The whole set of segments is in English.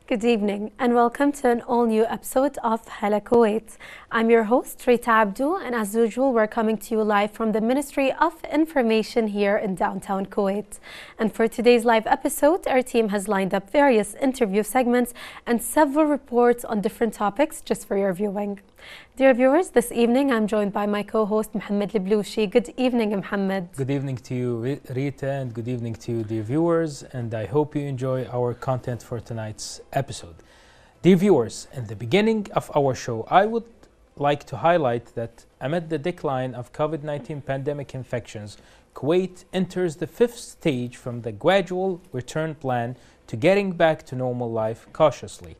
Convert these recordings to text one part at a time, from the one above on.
Good evening and welcome to an all-new episode of Hala Kuwait. I'm your host, Rita Abdu, and as usual, we're coming to you live from the Ministry of Information here in downtown Kuwait. And for today's live episode, our team has lined up various interview segments and several reports on different topics just for your viewing. Dear viewers, this evening I'm joined by my co-host Mohammed Lebloushi. Good evening, Mohammed. Good evening to you, Rita, and good evening to you, dear viewers, and I hope you enjoy our content for tonight's episode. Dear viewers, in the beginning of our show, I would like to highlight that amid the decline of COVID-19 pandemic infections, Kuwait enters the fifth stage from the gradual return plan to getting back to normal life cautiously.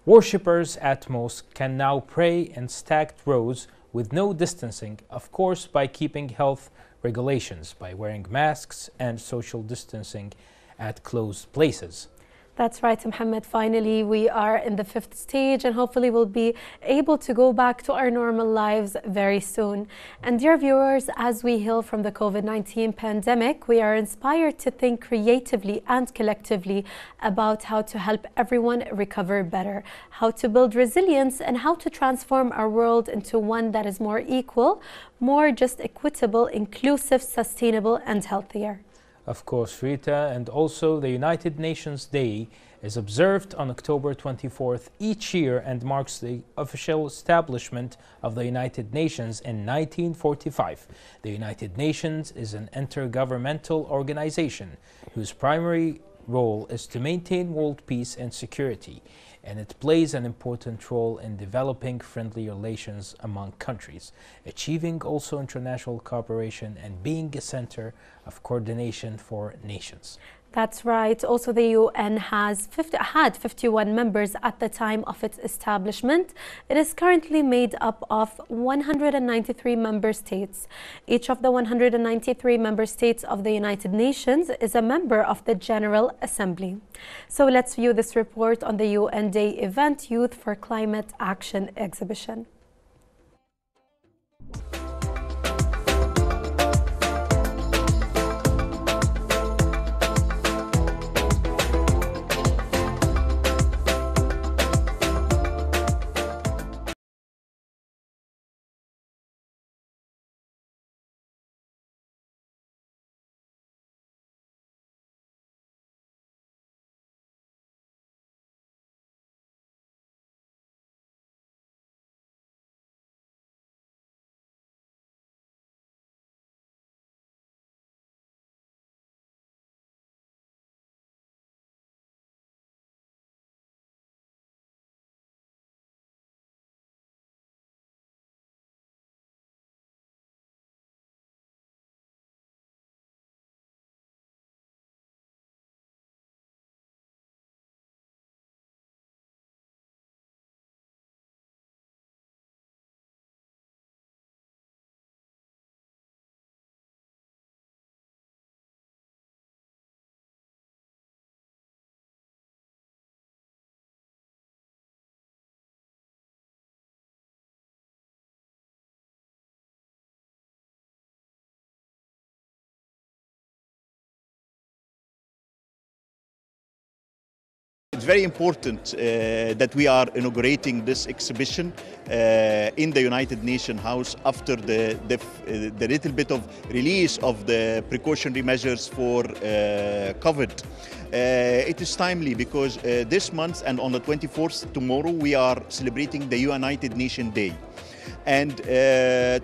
Worshippers at mosques can now pray in stacked rows with no distancing, of course by keeping health regulations, by wearing masks and social distancing at closed places. That's right, Mohammed. Finally, we are in the fifth stage and hopefully we'll be able to go back to our normal lives very soon. And dear viewers, as we heal from the COVID-19 pandemic, we are inspired to think creatively and collectively about how to help everyone recover better, how to build resilience, and how to transform our world into one that is more equal, more just equitable, inclusive, sustainable, and healthier. Of course, Rita, and also the United Nations Day is observed on October 24th each year and marks the official establishment of the United Nations in 1945. The United Nations is an intergovernmental organization whose primary role is to maintain world peace and security, and it plays an important role in developing friendly relations among countries, achieving also international cooperation and being a center of coordination for nations. That's right. Also, the UN had 51 members at the time of its establishment. It is currently made up of 193 member states. Each of the 193 member states of the United Nations is a member of the General Assembly. So let's view this report on the UN Day event, Youth for Climate Action exhibition. It's very important that we are inaugurating this exhibition in the United Nations House after the little bit of release of the precautionary measures for COVID. It is timely because this month and on the 24th, tomorrow, we are celebrating the United Nations Day. And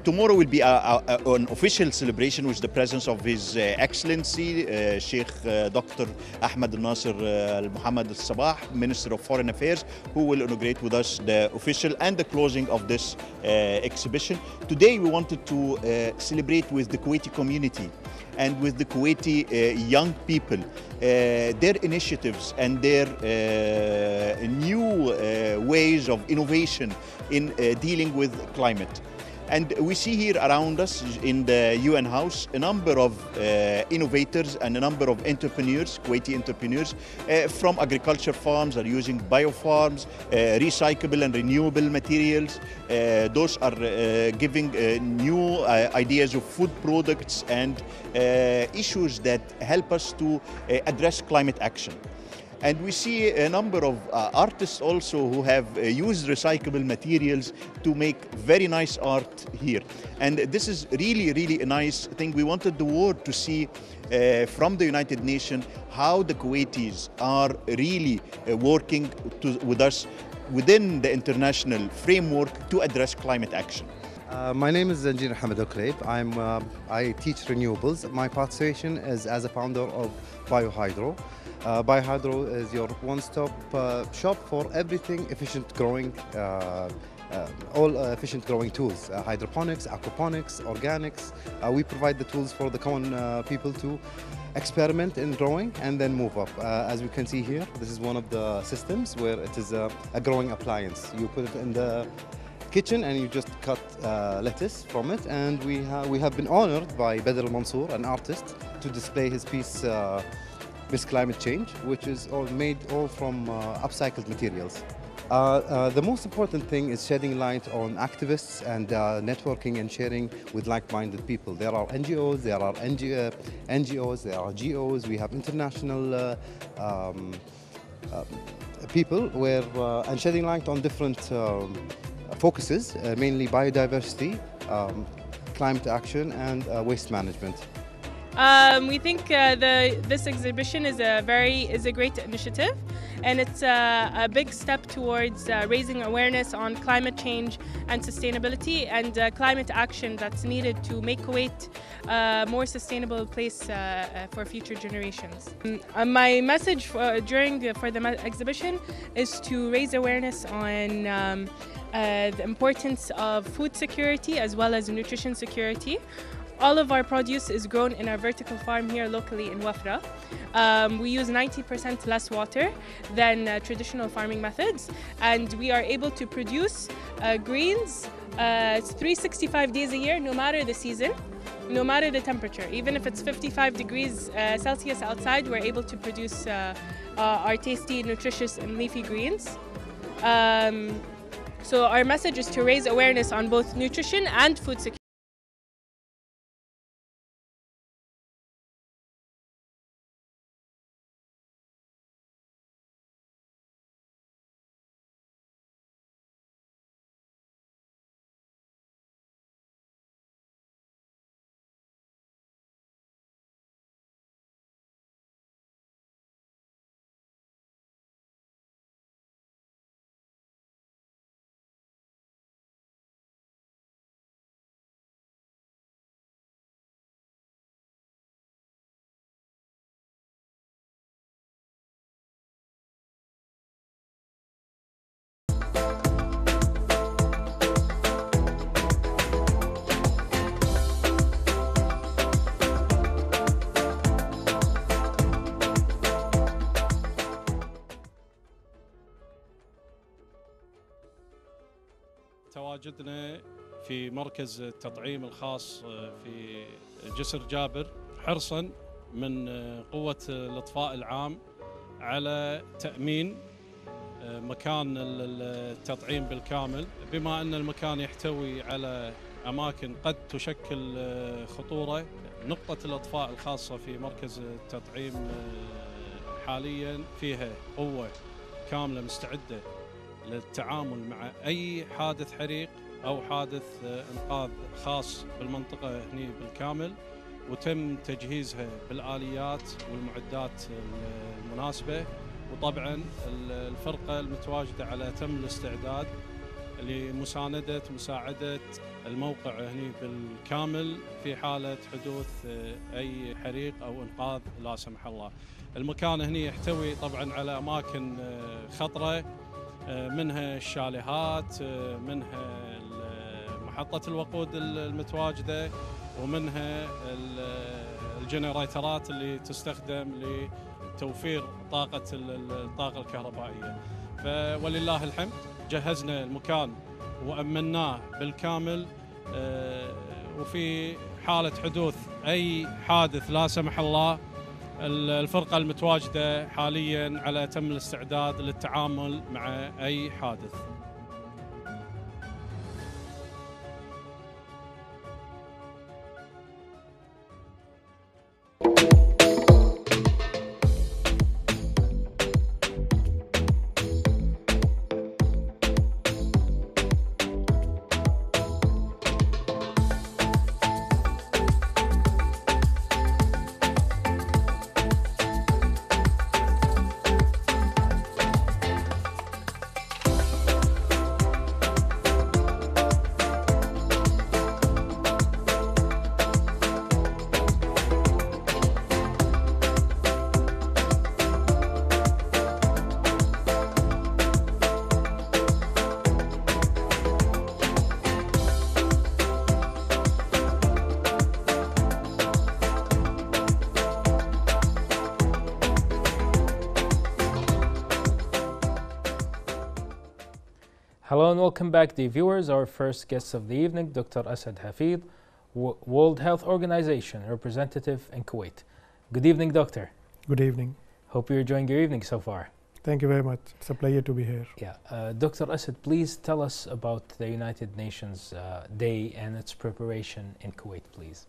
tomorrow will be an official celebration with the presence of His Excellency, Sheikh Dr. Ahmed Nasser Al-Muhammad Al-Sabah, Minister of Foreign Affairs, who will inaugurate with us the official and the closing of this exhibition. Today we wanted to celebrate with the Kuwaiti community and with the Kuwaiti young people, their initiatives and their new ways of innovation in dealing with climate. And we see here around us in the UN House a number of innovators and a number of entrepreneurs, Kuwaiti entrepreneurs, from agriculture farms are using biofarms, recyclable and renewable materials. Those are giving new ideas of food products and issues that help us to address climate action. And we see a number of artists also who have used recyclable materials to make very nice art here. And this is really a nice thing. We wanted the world to see from the United Nations how the Kuwaitis are really working with us within the international framework to address climate action. My name is Engineer Hamid Okreb. I teach renewables. My participation is as a founder of BioHydro. BioHydro is your one-stop shop for everything efficient growing, all efficient growing tools, hydroponics, aquaponics, organics. We provide the tools for the common people to experiment in growing and then move up. As we can see here, this is one of the systems where it is a growing appliance. You put it in the kitchen and you just cut lettuce from it, and we have been honored by Badr Mansour, an artist, to display his piece Miss Climate Change, which is all made from upcycled materials. The most important thing is shedding light on activists and networking and sharing with like-minded people. There are NGOs, there are NGOs, there are GOs, we have international people and shedding light on different focuses, mainly biodiversity, climate action and waste management. We think this exhibition is a great initiative, and it's a big step towards raising awareness on climate change and sustainability and climate action that's needed to make Kuwait a more sustainable place for future generations. My message for the exhibition is to raise awareness on the importance of food security as well as nutrition security. All of our produce is grown in our vertical farm here locally in Wafra. We use 90% less water than traditional farming methods, and we are able to produce greens 365 days a year, no matter the season, no matter the temperature. Even if it's 55 degrees Celsius outside, we're able to produce our tasty, nutritious and leafy greens. So our message is to raise awareness on both nutrition and food security. تواجدنا في مركز التطعيم الخاص في جسر جابر حرصا من قوة الإطفاء العام على تأمين مكان التطعيم بالكامل، بما أن المكان يحتوي على أماكن قد تشكل خطورة. نقطة الإطفاء الخاصة في مركز التطعيم حاليا فيها قوة كاملة مستعدة للتعامل مع أي حادث حريق أو حادث إنقاذ خاص بالمنطقة هني بالكامل، وتم تجهيزها بالآليات والمعدات المناسبة. وطبعا الفرقة المتواجدة على تم الاستعداد مساعدة الموقع هني بالكامل في حالة حدوث أي حريق أو إنقاذ لا سمح الله. المكان هني يحتوي طبعا على أماكن خطرة، منها الشاليهات، منها محطة الوقود المتواجدة، ومنها الجنريترات اللي تستخدم لتوفير الطاقة الكهربائية. ولله الحمد جهزنا المكان وأمناه بالكامل، وفي حالة حدوث أي حادث لا سمح الله الفرقة المتواجدة حالياً على تم الاستعداد للتعامل مع أي حادث. Hello and welcome back, dear viewers. Our first guest of the evening, Dr. Asad Hafid, World Health Organization representative in Kuwait. Good evening, doctor. Good evening. Hope you're enjoying your evening so far. Thank you very much. It's a pleasure to be here. Yeah, Dr. Asad, please tell us about the United Nations Day and its preparation in Kuwait, please.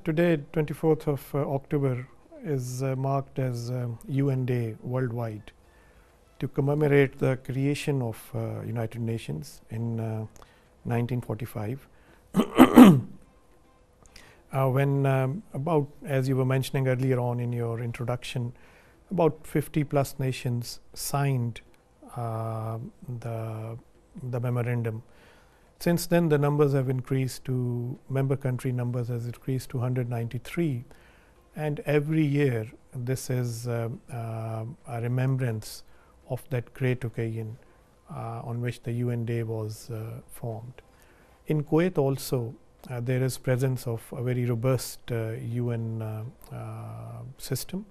Today, 24th of October, is marked as UN Day worldwide to commemorate the creation of United Nations in 1945. When about, as you were mentioning earlier on in your introduction, about 50 plus nations signed the memorandum. Since then, the numbers have increased to, member country numbers has increased to 193, and every year this is a remembrance of that great occasion on which the UN Day was formed. In Kuwait also, there is presence of a very robust UN system,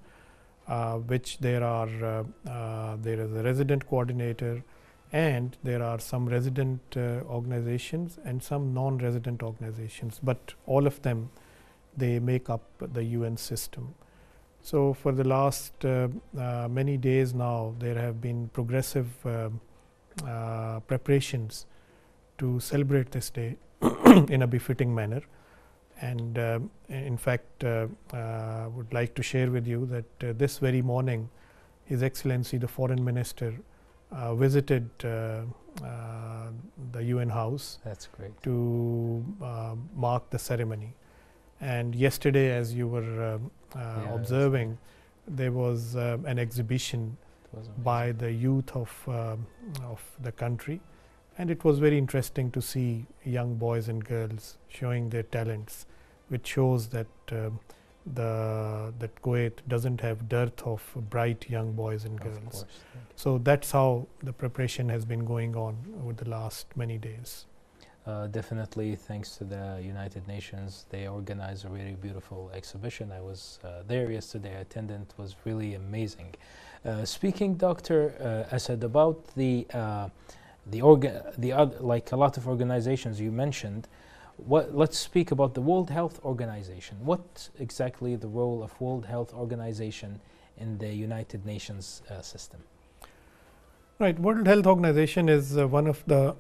which there is a resident coordinator, and there are some resident organizations and some non-resident organizations, but all of them, they make up the UN system. So for the last many days now, there have been progressive preparations to celebrate this day in a befitting manner. And in fact, would like to share with you that this very morning, His Excellency the Foreign Minister visited the UN House. That's great. To mark the ceremony. And yesterday, as you were observing, there was an exhibition by the youth of the country, and it was very interesting to see young boys and girls showing their talents, which shows that that Kuwait doesn't have dearth of bright young boys and girls. So that's how the preparation has been going on over the last many days. Definitely, thanks to the United Nations, they organized a really beautiful exhibition. I was there yesterday. I attended. It was really amazing. Speaking, Dr. Asad, about like a lot of organizations you mentioned, let's speak about the World Health Organization. What exactly the role of World Health Organization in the United Nations system? Right, World Health Organization is one of the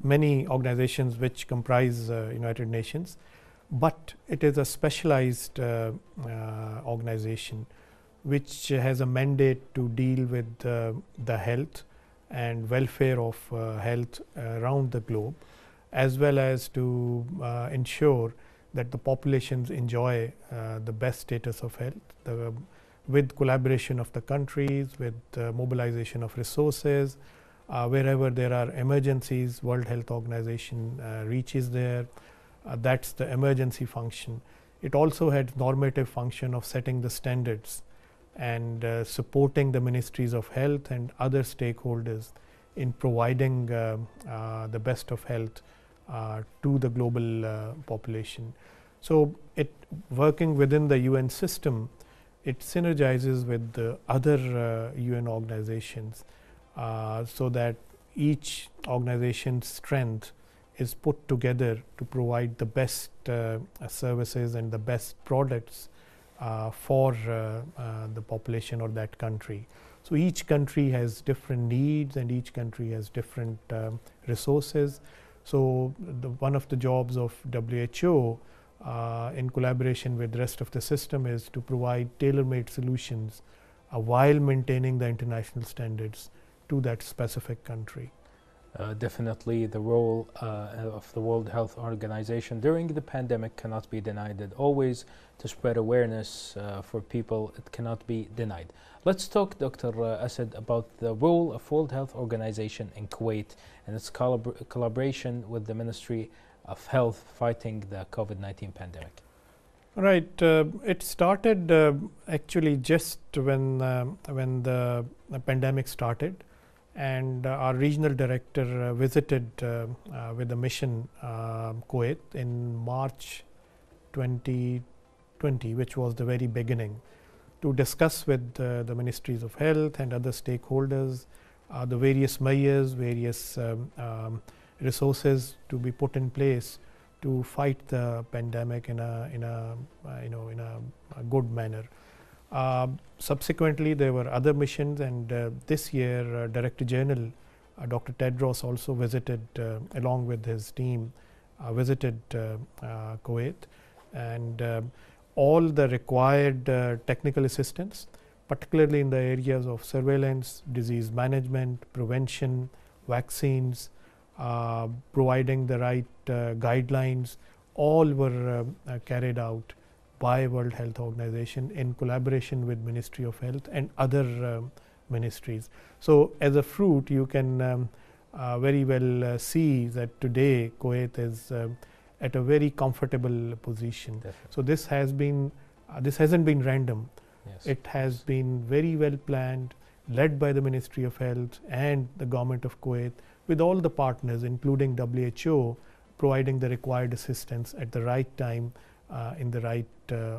many organizations which comprise United Nations, but it is a specialized organization which has a mandate to deal with the health and welfare of health around the globe, as well as to ensure that the populations enjoy the best status of health, with collaboration of the countries, with mobilization of resources. Wherever there are emergencies, World Health Organization reaches there. That's the emergency function. It also had normative function of setting the standards and supporting the ministries of health and other stakeholders in providing the best of health to the global population. So it working within the UN system, it synergizes with the other UN organizations so that each organization's strength is put together to provide the best services and the best products for the population or that country. So each country has different needs and each country has different resources. So one of the jobs of WHO in collaboration with the rest of the system is to provide tailor-made solutions while maintaining the international standards to that specific country. Definitely the role of the World Health Organization during the pandemic cannot be denied. It always to spread awareness for people, it cannot be denied. Let's talk, Dr. Asad, about the role of World Health Organization in Kuwait and its collaboration with the Ministry of Health fighting the COVID-19 pandemic. Right. It started actually just when the pandemic started, and our regional director visited with a mission Kuwait in March 2020, which was the very beginning, to discuss with the ministries of health and other stakeholders the various measures, various resources to be put in place to fight the pandemic in a good manner. Subsequently, there were other missions, and this year, Director General Dr. Tedros also visited, along with his team, visited Kuwait, and all the required technical assistance, particularly in the areas of surveillance, disease management, prevention, vaccines, providing the right guidelines, all were carried out by World Health Organization in collaboration with Ministry of Health and other ministries. So as a fruit, you can very well see that today Kuwait is at a very comfortable position. Definitely. So this has been this hasn't been random. Yes. It has been very well planned, led by the Ministry of Health and the government of Kuwait, with all the partners, including WHO, providing the required assistance at the right time, in the right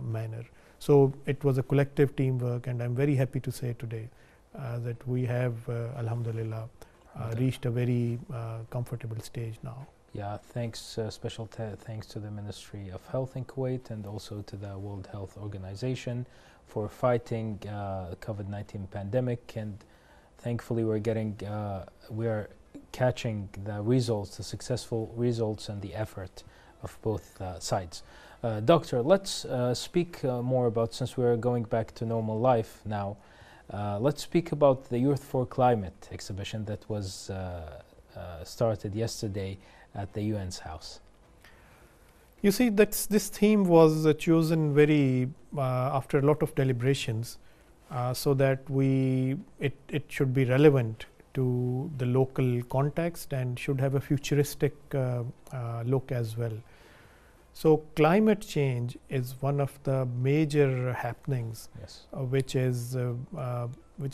manner. So it was a collective teamwork, and I'm very happy to say today that we have, alhamdulillah, reached a very comfortable stage now. Yeah, thanks, special thanks to the Ministry of Health in Kuwait and also to the World Health Organization for fighting COVID-19 pandemic, and thankfully we're catching the results, the successful results and the effort of both sides. Doctor, let's speak more about, since we're going back to normal life now, let's speak about the Youth for Climate exhibition that was started yesterday at the UN's house. You see, this theme was chosen very after a lot of deliberations, so that it should be relevant to the local context and should have a futuristic look as well. So climate change is one of the major happenings, Yes. Which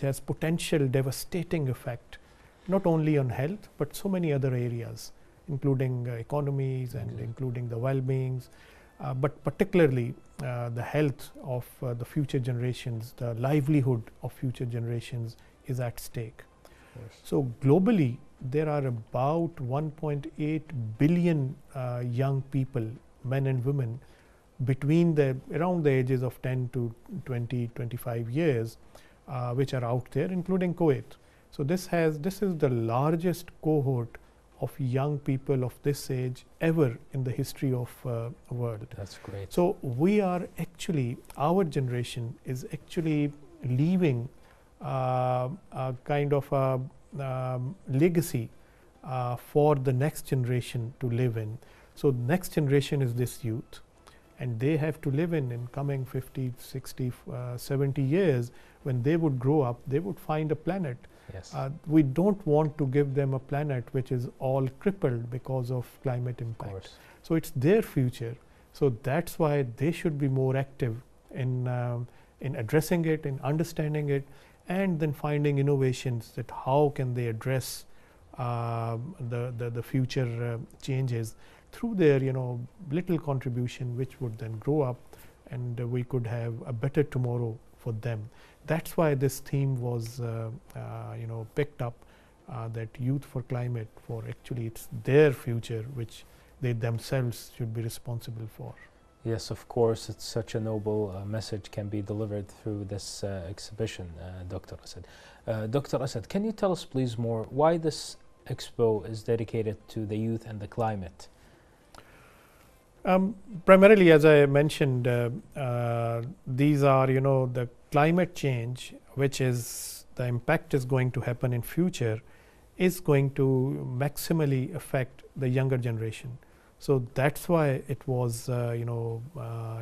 has potential devastating effect, not only on health but so many other areas, including economies and including the well-beings, but particularly the health of the future generations, the livelihood of future generations is at stake. Yes. So globally, there are about 1.8 billion young people, men and women, between around the ages of 10 to 20, 25 years, which are out there, including Kuwait. So this is the largest cohort of young people of this age ever in the history of world. That's great. So we are actually, our generation is actually leaving a kind of a legacy for the next generation to live in. So next generation is this youth, and they have to live in coming 50, 60, 70 years. When they would grow up, they would find a planet. Yes. We don't want to give them a planet which is all crippled because of climate impact. Of course. So it's their future. So that's why they should be more active in addressing it, in understanding it, and then finding innovations that how can they address the future changes through their little contribution, which would then grow up, and we could have a better tomorrow for them. That's why this theme was picked up, that Youth for Climate, for actually it's their future which they themselves should be responsible for. Yes, of course, it's such a noble message can be delivered through this exhibition, Dr. Asad. Dr. Asad, can you tell us please more why this expo is dedicated to the youth and the climate? Primarily, as I mentioned, these are, the climate change, which is the impact is going to happen in future, is going to maximally affect the younger generation. So that's why it was,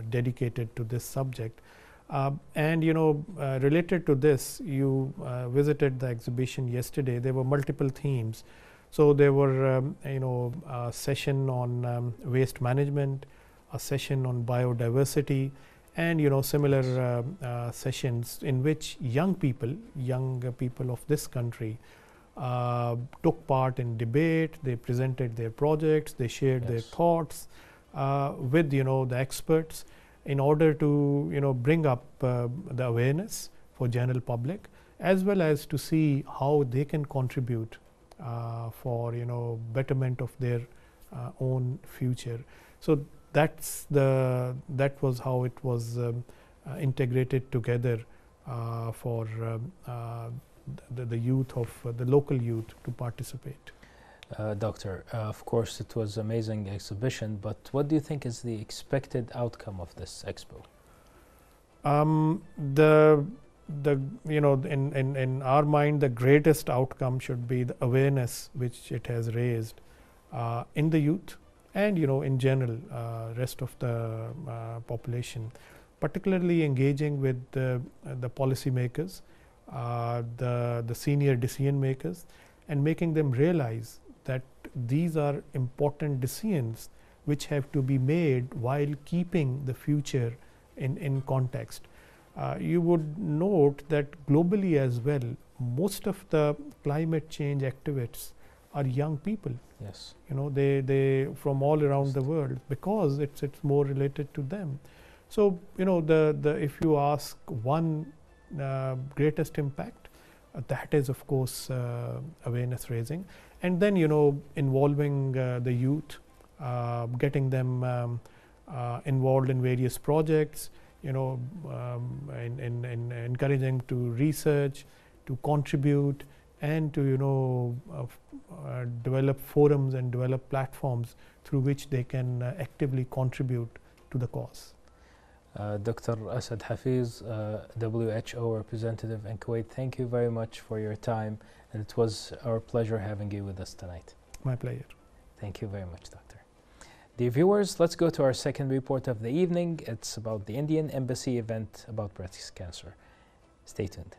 dedicated to this subject. And related to this, you visited the exhibition yesterday. There were multiple themes. So there were, a session on waste management, a session on biodiversity, and similar sessions in which young people of this country took part in debate. They presented their projects, they shared their thoughts with the experts in order to bring up the awareness for general public, as well as to see how they can contribute for betterment of their own future. So that was how it was integrated together for the youth of the local youth to participate. Doctor, of course it was amazing exhibition, but what do you think is the expected outcome of this expo? In our mind, the greatest outcome should be the awareness which it has raised in the youth and in general rest of the population, particularly engaging with the policy makers, the senior decision makers, and making them realize that these are important decisions which have to be made while keeping the future in context. You would note that globally as well, most of the climate change activists are young people. Yes. They from all around the world, because it's more related to them. So if you ask one greatest impact, that is of course awareness raising, and then involving the youth, getting them involved in various projects, and encouraging to research, to contribute, and to develop forums and develop platforms through which they can actively contribute to the cause. Dr. Asad Hafiz, WHO representative in Kuwait, thank you very much for your time, and it was our pleasure having you with us tonight. My pleasure. Thank you very much, Doctor. Dear viewers, let's go to our second report of the evening. It's about the Indian Embassy event about breast cancer. Stay tuned.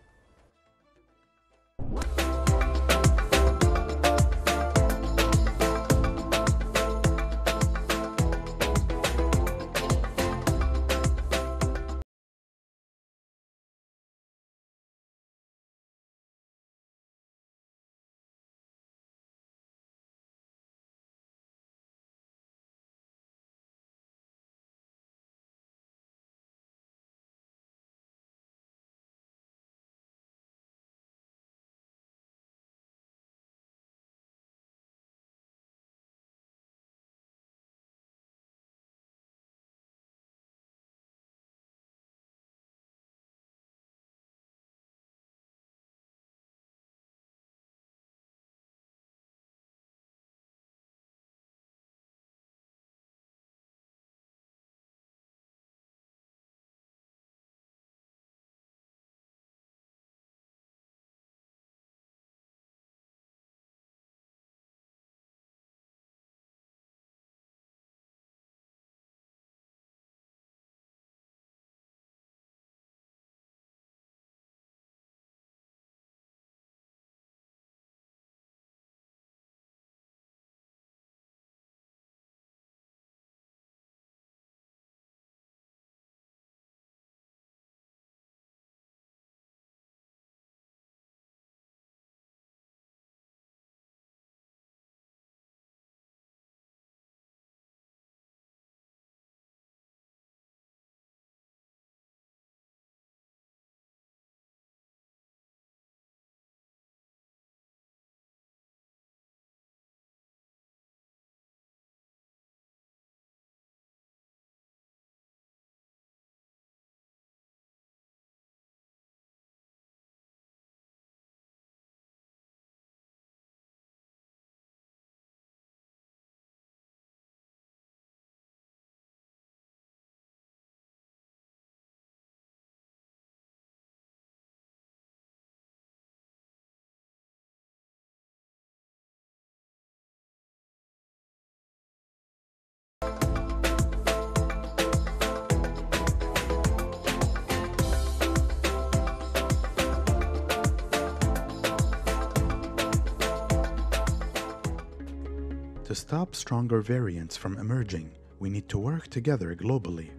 To stop stronger variants from emerging, we need to work together globally.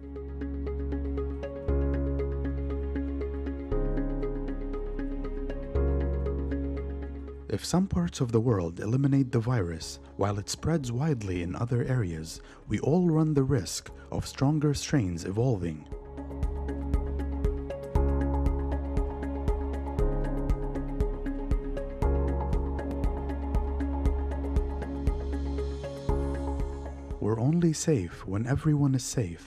If some parts of the world eliminate the virus while it spreads widely in other areas, we all run the risk of stronger strains evolving. we're only safe when everyone is safe.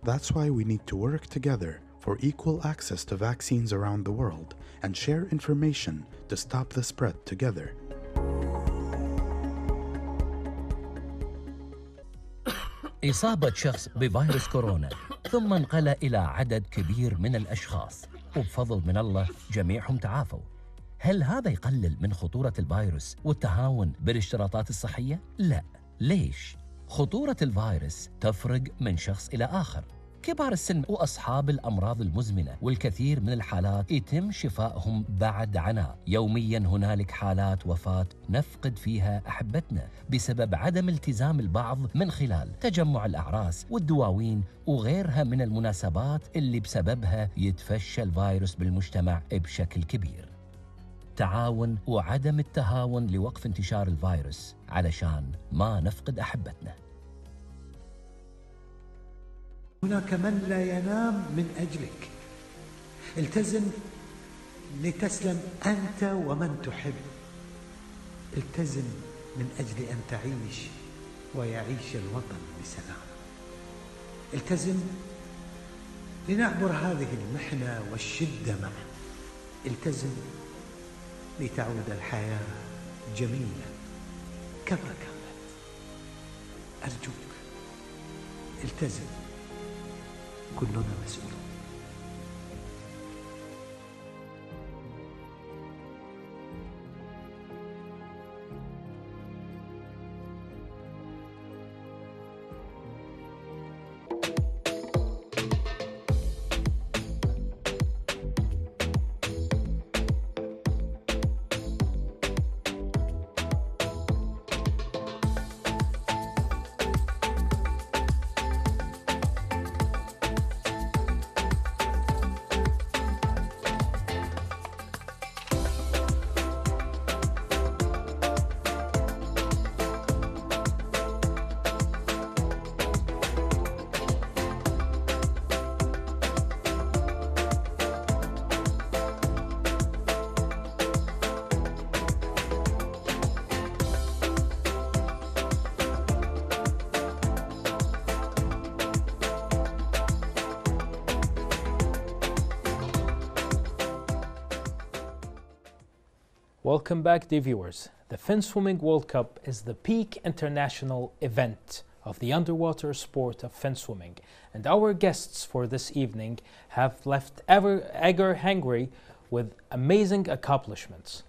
That's why we need to work together for equal access to vaccines around the world and share information to stop the spread together. إصابة شخص بفيروس كورونا ثم انقل إلى عدد كبير من الأشخاص، وبفضل من الله جميعهم تعافوا. هل هذا يقلل من خطورة الفيروس والتهاون بالاشتراطات الصحية؟ لا. ليش؟ خطورة الفيروس تفرق من شخص إلى آخر. كبار السن وأصحاب الأمراض المزمنة والكثير من الحالات يتم شفائهم بعد عناء. يومياً هنالك حالات وفاة نفقد فيها أحبتنا بسبب عدم التزام البعض من خلال تجمع الأعراس والدواوين وغيرها من المناسبات اللي بسببها يتفشى الفيروس بالمجتمع بشكل كبير. تعاون وعدم التهاون لوقف انتشار الفيروس علشان ما نفقد أحبتنا. هناك من لا ينام من أجلك. التزم لتسلم أنت ومن تحب. التزم من أجل أن تعيش ويعيش الوطن بسلام. التزم لنعبر هذه المحنة والشدة معا. التزم لتعود الحياة جميلة كما كانت. أرجوك التزم، كلنا مسؤولون. Welcome back, dear viewers. The Fin Swimming World Cup is the peak international event of the underwater sport of fin swimming, and our guests for this evening have left ever hungry with amazing accomplishments.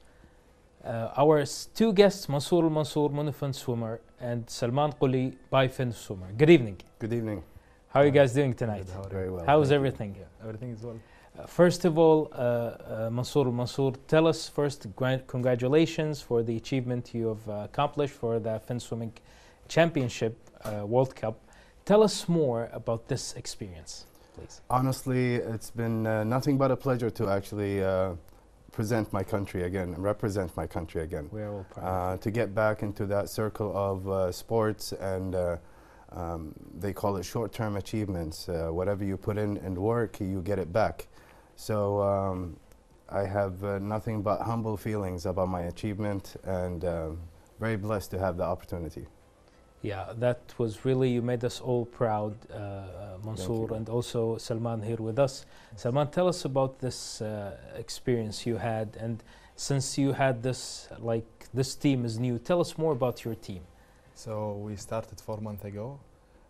Our two guests, Mansour al-Mansour, monofin swimmer, and Salman Quli, bifin swimmer. Good evening. Good evening. How are you guys doing tonight? Very well. How's everything? Everything is well. First of all, Mansour, tell us first, congratulations for the achievement you have accomplished for the Fin Swimming Championship World Cup. Tell us more about this experience, please. Honestly, it's been nothing but a pleasure to actually present my country again and represent my country again. We are all proud. To get back into that circle of sports and they call it short-term achievements. Whatever you put in and work, you get it back. So I have nothing but humble feelings about my achievement and very blessed to have the opportunity. Yeah, that was really, you made us all proud, Mansour, and also Salman here with us. Salman, tell us about this experience you had, and since you had this, like this team is new, tell us more about your team. So we started 4 months ago,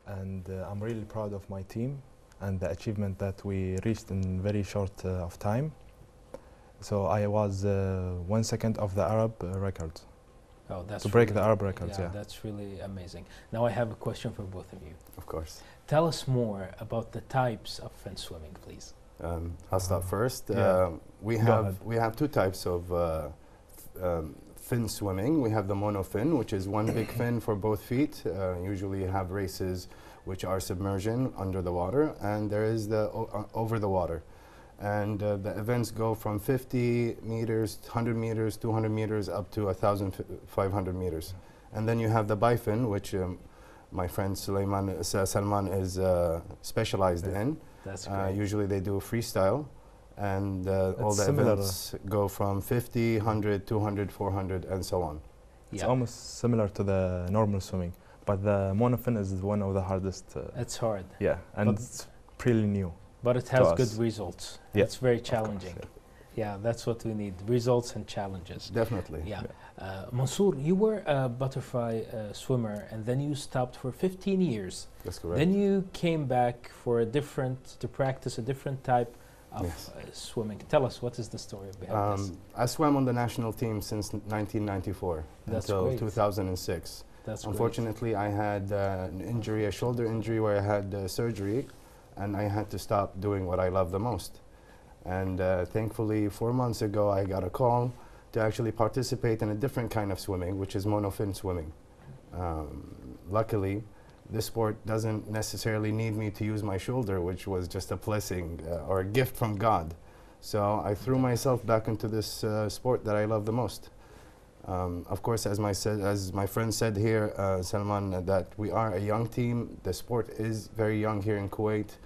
and I'm really proud of my team and the achievement that we reached in very short of time. So I was 1 second of the Arab record. Oh, that's to break really, the Arab records, yeah. That's really amazing. Now I have a question for both of you. Of course. Tell us more about the types of fin swimming, please. I'll start first. Yeah. We have two types of fin swimming. We have the monofin, which is one big fin for both feet. Usually you have races which are submersion under the water, and there is the over the water. And the events go from 50 meters, 100 meters, 200 meters, up to 1,500 meters. And then you have the bifin, which my friend Salman is specialized in. That's great. Usually they do freestyle, and all the events go from 50, 100, 200, 400, and so on. It's almost similar to the normal swimming. but the monofin is one of the hardest. It's hard. Yeah, and But it's pretty new. But it has to good us. results. Yeah, It's very of course, challenging. Yeah, that's what we need, results and challenges. Definitely. Yeah. Mansour, you were a butterfly swimmer and then you stopped for 15 years. That's correct. Then you came back for to practice a different type of Yes. swimming. Tell us, what is the story behind this? I swam on the national team since 1994 That's until great. 2006. That's great. Unfortunately, I had an injury, a shoulder injury, where I had surgery, and I had to stop doing what I love the most. And thankfully, 4 months ago, I got a call to actually participate in a different kind of swimming, which is monofin swimming. Luckily, this sport doesn't necessarily need me to use my shoulder, which was just a blessing or a gift from God. So I threw myself back into this sport that I love the most. Of course, as my friend said here, Salman, that we are a young team. The sport is very young here in Kuwait.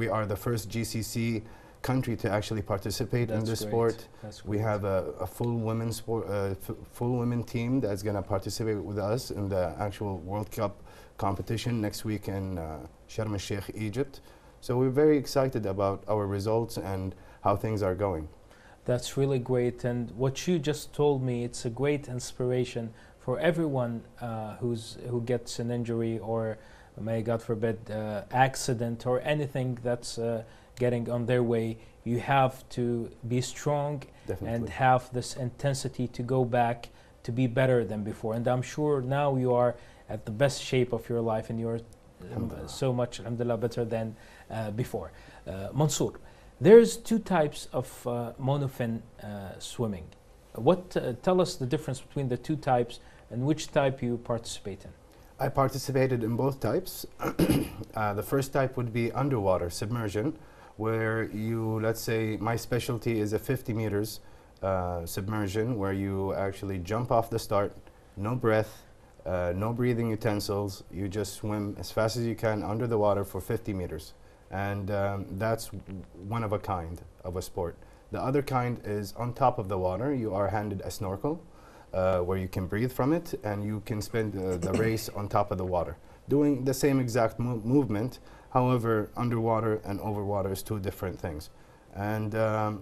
We are the first GCC country to actually participate in this sport. We have a full women's sport, full women team that's going to participate with us in the actual World Cup competition next week in Sharm el-Sheikh, Egypt. So we're very excited about our results and how things are going. That's really great, and what you just told me, it's a great inspiration for everyone who gets an injury or, may God forbid, accident or anything that's getting on their way. You have to be strong. Definitely. And have this intensity to go back to be better than before. And I'm sure now you are at the best shape of your life and you're so much, alhamdulillah, better than before. Mansour, there's two types of monofin swimming. Tell us the difference between the two types and which type you participate in. I participated in both types. The first type would be underwater submersion, where you, let's say, my specialty is a 50 meters submersion, where you actually jump off the start, no breath, no breathing utensils. You just swim as fast as you can under the water for 50 meters. And that's one of a kind of a sport. The other kind is on top of the water. You are handed a snorkel where you can breathe from it, and you can spend the race on top of the water, doing the same exact movement. However, underwater and over water is two different things. And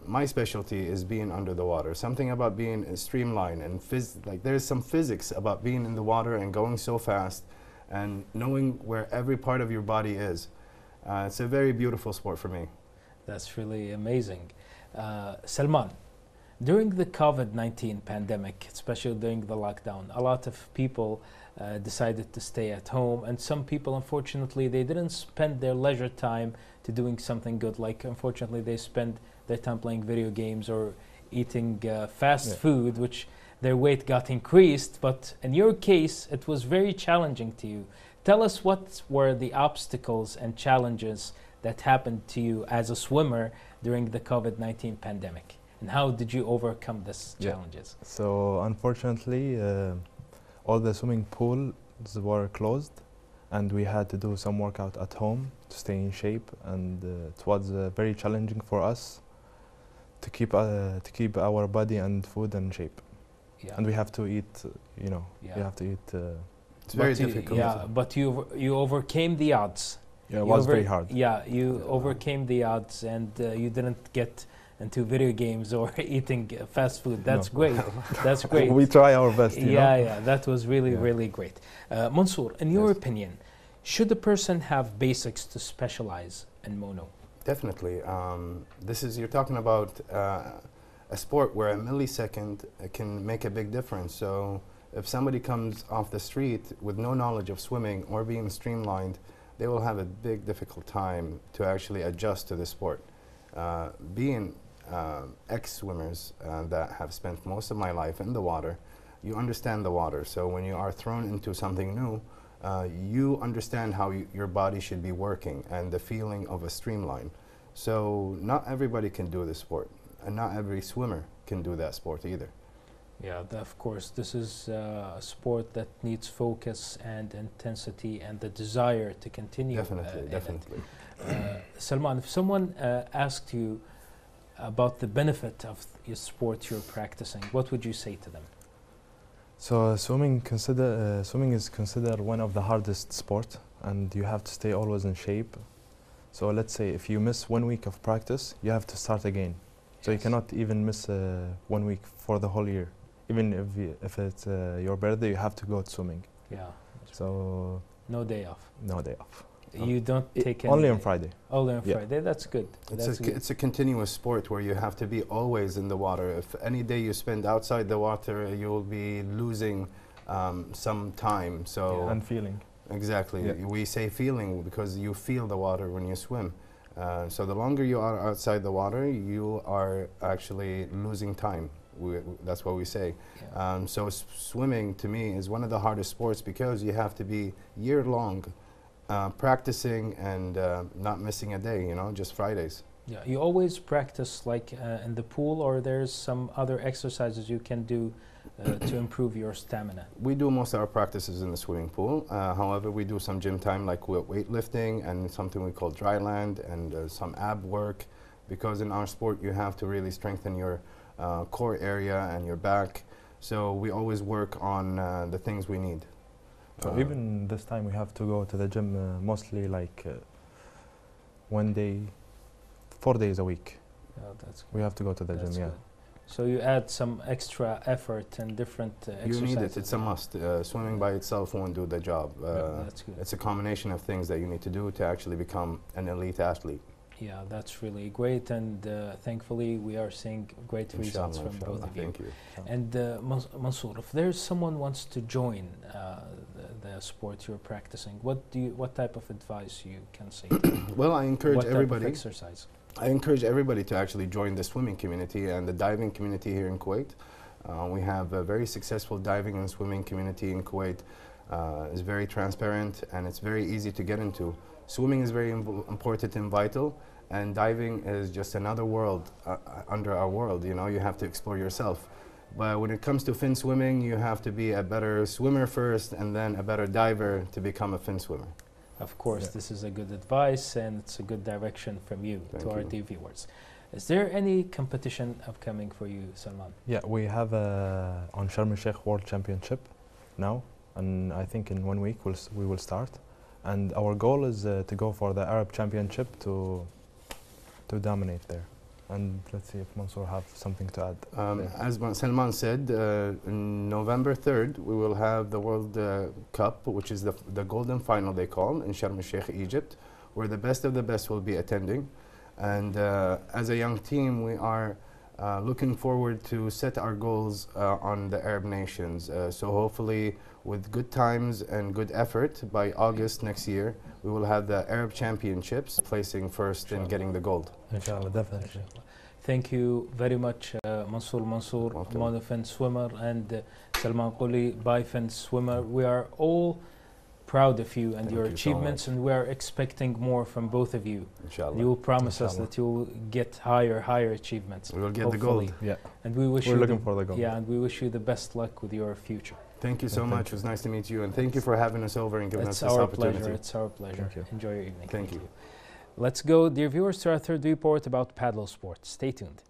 my specialty is being under the water. Something about being streamlined and like there's some physics about being in the water and going so fast and knowing where every part of your body is. It's a very beautiful sport for me. That's really amazing. Salman, during the COVID-19 pandemic, especially during the lockdown, a lot of people decided to stay at home, and some people, unfortunately, they didn't spend their leisure time to doing something good. Like, unfortunately, they spend their time playing video games or eating fast food, which their weight got increased. But in your case, it was very challenging to you. Tell us, what were the obstacles and challenges that happened to you as a swimmer during the COVID-19 pandemic? And how did you overcome these challenges? So unfortunately, all the swimming pools were closed, and we had to do some workout at home to stay in shape. And it was very challenging for us to keep our body and food in shape. Yeah. And we have to eat, you know, we have to eat. It's very difficult. Yeah, but you overcame the odds. Yeah, it was very hard. Yeah, you overcame the odds, and you didn't get into video games or eating fast food. That's great. That's great. We try our best. You know? Yeah, that was really, really great. Mansour, in your opinion, should a person have basics to specialize in mono? Definitely. You're talking about a sport where a millisecond can make a big difference. So if somebody comes off the street with no knowledge of swimming or being streamlined, they will have a big difficult time to actually adjust to the sport. Being ex-swimmers that have spent most of my life in the water, you understand the water. So when you are thrown into something new, you understand how your body should be working and the feeling of a streamline. So not everybody can do this sport, and not every swimmer can do that sport either. Yeah, of course, this is a sport that needs focus and intensity and the desire to continue. Definitely. Salman, if someone asked you about the benefit of your sport you're practicing, what would you say to them? So swimming is considered one of the hardest sport, and you have to stay always in shape. So let's say if you miss 1 week of practice, you have to start again. So you cannot even miss 1 week for the whole year. Even if it's your birthday, you have to go swimming. Yeah. So No day off. no day off. You don't take any Only on day. Friday. Only on Yeah. Friday. That's good. It's a continuous sport where you have to be always in the water. If any day you spend outside the water, you will be losing some time. So And feeling. exactly, Yeah. we say feeling because you feel the water when you swim. So the longer you are outside the water, you are actually losing time. That's what we say. Yeah. So swimming to me is one of the hardest sports because you have to be year long practicing and not missing a day, you know, just Fridays. Yeah. You always practice like in the pool, or there's some other exercises you can do to improve your stamina? We do most of our practices in the swimming pool. However, we do some gym time like weightlifting and something we call dry land and some ab work, because in our sport you have to really strengthen your core area and your back. So we always work on the things we need. So even this time we have to go to the gym mostly like 1 day, 4 days a week. Yeah, that's We have to go to the That's gym, yeah. good. So you add some extra effort and different exercises. You need it, it's a must. Swimming by itself won't do the job. That's good. It's a combination of things that you need to do to actually become an elite athlete. Yeah, that's really great, and thankfully we are seeing great results from both of you. Thank you. And Mansour, if there's someone wants to join the sport you're practicing, what type of advice you can say? Well, I encourage what everybody. Type of exercise? I encourage everybody to actually join the swimming community and the diving community here in Kuwait. We have a very successful diving and swimming community in Kuwait. It's very transparent and it's very easy to get into. Swimming is very important and vital, and diving is just another world under our world. You know, you have to explore yourself. But when it comes to fin swimming, you have to be a better swimmer first and then a better diver to become a fin swimmer. Of course, this is a good advice and it's a good direction from you to our dear viewers. Is there any competition upcoming for you, Salman? Yeah, we have on Sharm el-Sheikh World Championship now, and I think in 1 week we will start. And our goal is to go for the Arab Championship to dominate there. And let's see if Mansour have something to add. As Salman said, on November 3rd, we will have the World Cup, which is the golden final they call, in Sharm el-Sheikh, Egypt, where the best of the best will be attending. And as a young team, we are looking forward to set our goals on the Arab nations. So hopefully, with good times and good effort, by August next year, we will have the Arab Championships, placing first and getting the gold. Inshallah, definitely. Thank you very much, Mansour, monofin swimmer, and Salman Quli, bifin swimmer. We are all proud of you and your achievements, and we are expecting more from both of you. Inshallah. You will promise us that you will get higher achievements. We will get the gold. Yeah. And we wish We're you looking for the gold. Yeah, and we wish you the best luck with your future. Thank you so much. It was nice to meet you, and thank you for having us over and giving us this opportunity. It's our pleasure. Thank you. Enjoy your evening. Thank you. Let's go, dear viewers, to our third report about paddle sports. Stay tuned.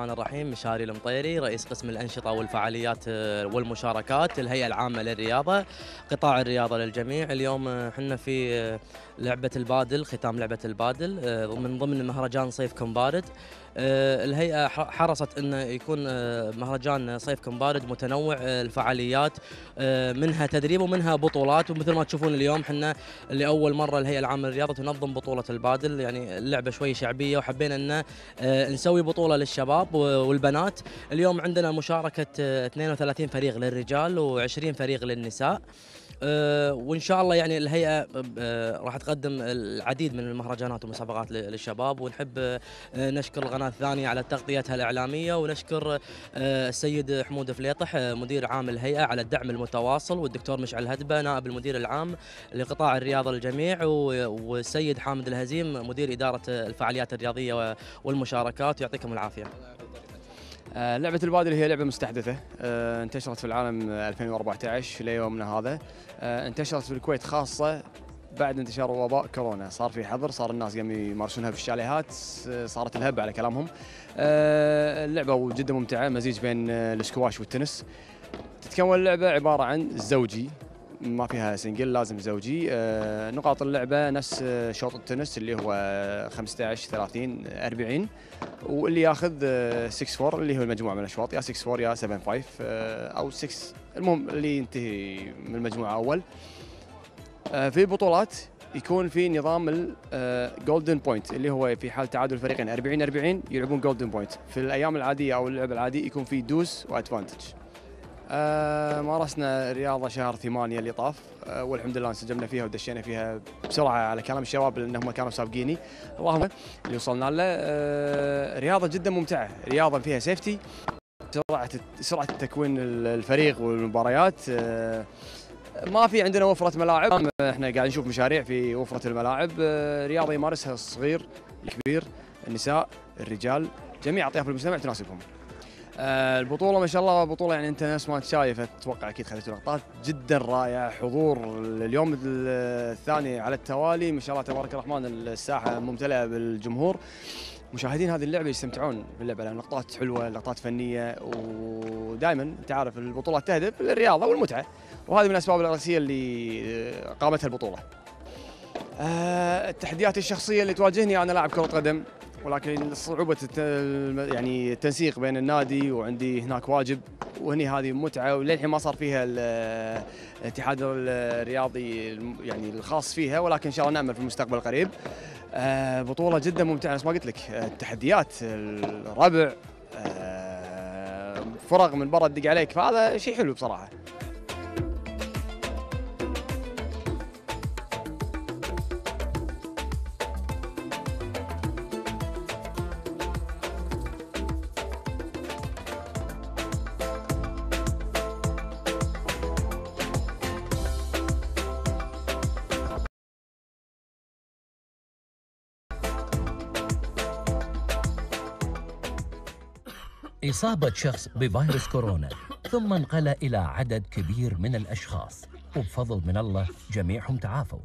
الرحمن الرحيم. مشاري المطيري، رئيس قسم الأنشطة والفعاليات والمشاركات الهيئة العامة للرياضة، قطاع الرياضة للجميع. اليوم احنا في لعبة البادل، ختام لعبة البادل من ضمن مهرجان صيفكم بارد. الهيئة حرصت أنه يكون مهرجان صيفكم بارد متنوع الفعاليات، منها تدريب ومنها بطولات. ومثل ما تشوفون اليوم احنا لأول مرة الهيئة العامة للرياضة تنظم بطولة البادل، يعني اللعبة شوي شعبية وحبينا أن نسوي بطولة للشباب والبنات. اليوم عندنا مشاركة 32 فريق للرجال و20 فريق للنساء. وان شاء الله يعني الهيئه راح تقدم العديد من المهرجانات والمسابقات للشباب، ونحب نشكر القناه الثانيه على تغطيتها الاعلاميه، ونشكر السيد حمود فليطح مدير عام الهيئه على الدعم المتواصل، والدكتور مشعل هدبه نائب المدير العام لقطاع الرياضه للجميع، والسيد حامد الهزيم مدير اداره الفعاليات الرياضيه والمشاركات. يعطيكم العافيه. لعبة البادل هي لعبة مستحدثة، انتشرت في العالم 2014 ليومنا هذا. انتشرت في الكويت خاصة بعد انتشار وباء كورونا، صار في حظر، صار الناس قاموا يمارسونها في الشاليهات، صارت الهبة على كلامهم. اللعبة جدا ممتعة، مزيج بين السكواش والتنس. تتكون اللعبة عبارة عن زوجي، ما فيها سنجل، لازم زوجي. نقاط اللعبة نفس شوط التنس اللي هو 15 30 40، واللي ياخذ 6 4 اللي هو المجموعة من الاشواط، يا 6 4 يا 7 5 او 6، المهم اللي ينتهي من المجموعة اول. في البطولات يكون في نظام الجولدن بوينت اللي هو في حال تعادل الفريقين 40 40 يلعبون جولدن بوينت. في الايام العادية او اللعب العادي يكون في دوس وادفانتج. مارسنا رياضة شهر 8 اللي طاف، والحمد لله انسجمنا فيها ودشينا فيها بسرعة على كلام الشباب لأنهم كانوا سابقيني، اللهم اللي وصلنا له. رياضة جدا ممتعة، رياضة فيها سيفتي، سرعة تكوين الفريق والمباريات. ما في عندنا وفرة ملاعب، احنا قاعد نشوف مشاريع في وفرة الملاعب. رياضة يمارسها الصغير الكبير، النساء الرجال، جميع أطياف المجتمع تناسبهم. البطولة ما شاء الله بطولة يعني انت نفس ما انت شايف، اتوقع اكيد خذيتوا لقطات جدا رائعة. حضور اليوم الثاني على التوالي ما شاء الله تبارك الرحمن، الساحة ممتلئة بالجمهور. مشاهدين هذه اللعبة يستمتعون باللعبة لأن لقطات حلوة، لقطات فنية، ودائما انت عارف البطولات تهدف للرياضة والمتعة، وهذه من الأسباب الرئيسية اللي قامتها البطولة. التحديات الشخصية اللي تواجهني، أنا لاعب كرة قدم، ولكن صعوبة يعني التنسيق بين النادي وعندي هناك واجب، وهني هذه متعة، وللحين ما صار فيها الاتحاد الرياضي يعني الخاص فيها، ولكن إن شاء الله نعمل في المستقبل القريب. بطولة جدا ممتعة، نفس ما قلت لك، التحديات، الربع، فرق من برا تدق عليك، فهذا شيء حلو بصراحة. إصابة شخص بفيروس كورونا ثم انقل إلى عدد كبير من الأشخاص، وبفضل من الله جميعهم تعافوا.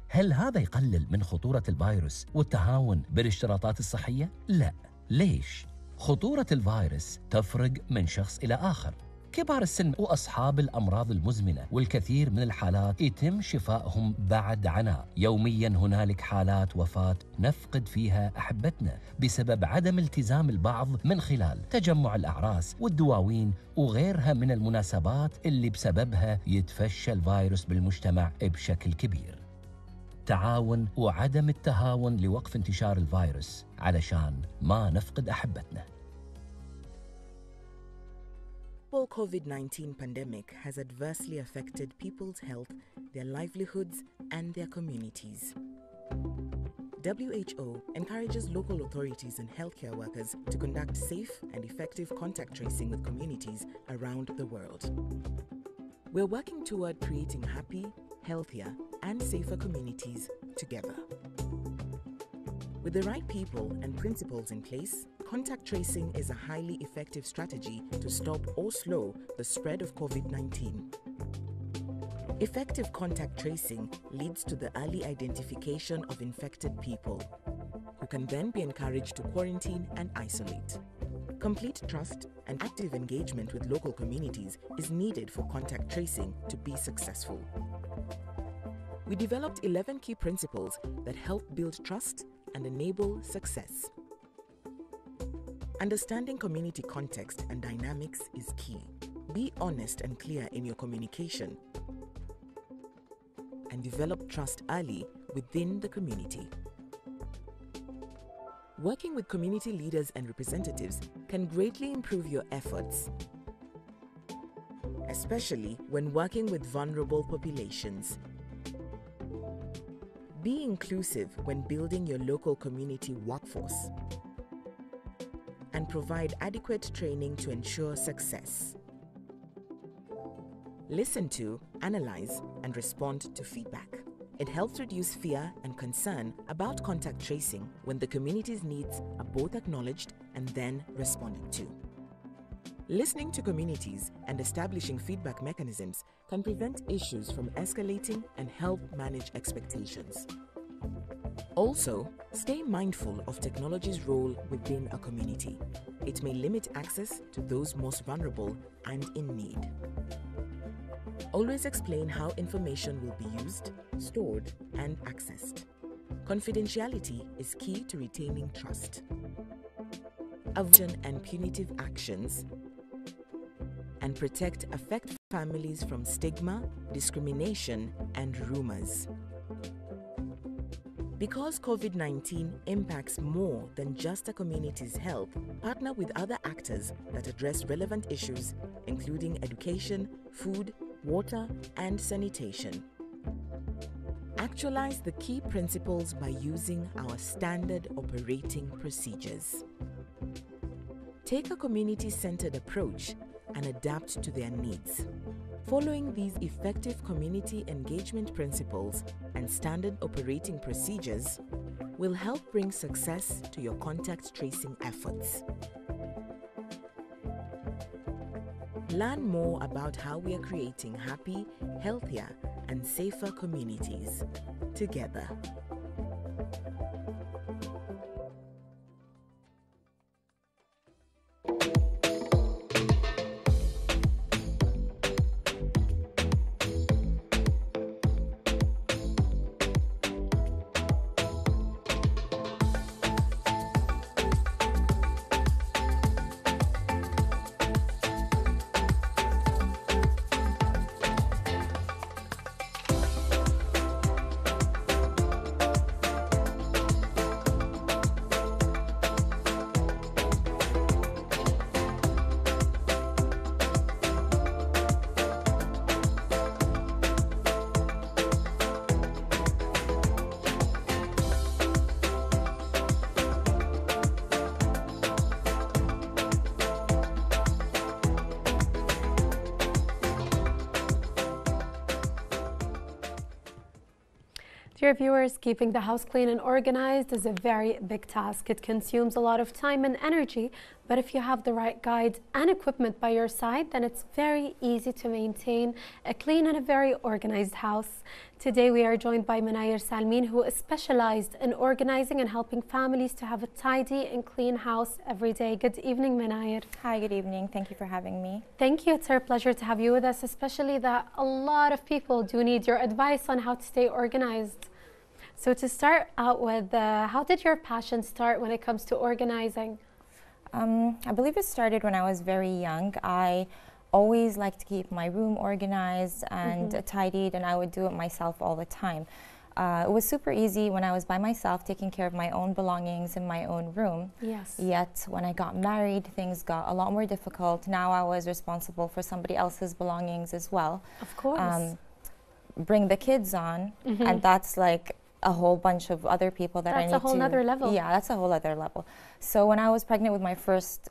هل هذا يقلل من خطورة الفيروس والتهاون بالاشتراطات الصحية؟ لا. ليش؟ خطورة الفيروس تفرق من شخص إلى آخر. كبار السن وأصحاب الأمراض المزمنة والكثير من الحالات يتم شفائهم بعد عناء. يومياً هنالك حالات وفاة نفقد فيها أحبتنا بسبب عدم التزام البعض من خلال تجمع الأعراس والدواوين وغيرها من المناسبات اللي بسببها يتفشى الفيروس بالمجتمع بشكل كبير. تعاون وعدم التهاون لوقف انتشار الفيروس علشان ما نفقد أحبتنا. The COVID-19 pandemic has adversely affected people's health, their livelihoods, and their communities. WHO encourages local authorities and healthcare workers to conduct safe and effective contact tracing with communities around the world. We're working toward creating happy, healthier, and safer communities together. With the right people and principles in place, contact tracing is a highly effective strategy to stop or slow the spread of COVID-19. Effective contact tracing leads to the early identification of infected people, who can then be encouraged to quarantine and isolate. Complete trust and active engagement with local communities is needed for contact tracing to be successful. We developed 11 key principles that help build trust and enable success. Understanding community context and dynamics is key. Be honest and clear in your communication, and develop trust early within the community. Working with community leaders and representatives can greatly improve your efforts especially when working with vulnerable populations. Be inclusive when building your local community workforce, and provide adequate training to ensure success. Listen to, analyze, and respond to feedback. It helps reduce fear and concern about contact tracing when the community's needs are both acknowledged and then responded to. Listening to communities and establishing feedback mechanisms can prevent issues from escalating and help manage expectations. Also, stay mindful of technology's role within a community. It may limit access to those most vulnerable and in need. Always explain how information will be used, stored, and accessed. Confidentiality is key to retaining trust. Avoid and punitive actions, and protect affected families from stigma, discrimination, and rumors. Because COVID-19 impacts more than just a community's health, partner with other actors that address relevant issues, including education, food, water, and sanitation. Actualize the key principles by using our standard operating procedures. Take a community-centered approach and adapt to their needs. Following these effective community engagement principles and standard operating procedures will help bring success to your contact tracing efforts. Learn more about how we are creating happy, healthier, and safer communities together. Dear viewers, keeping the house clean and organized is a very big task. It consumes a lot of time and energy, but if you have the right guide and equipment by your side, then it's very easy to maintain a clean and a very organized house. Today we are joined by Manayer Salmin, who is specialized in organizing and helping families to have a tidy and clean house every day. Good evening, Manayer. Hi, good evening. Thank you for having me. Thank you. It's our pleasure to have you with us, especially that a lot of people do need your advice on how to stay organized. So to start out with, how did your passion start when it comes to organizing? I believe it started when I was very young. I always liked to keep my room organized and tidied, and I would do it myself all the time. It was super easy when I was by myself, taking care of my own belongings in my own room. Yes. Yet when I got married, things got a lot more difficult. Now I was responsible for somebody else's belongings as well. Of course. Bring the kids on, and that's like a whole bunch of other people that I need to... That's a whole other level. Yeah, that's a whole other level. So when I was pregnant with my first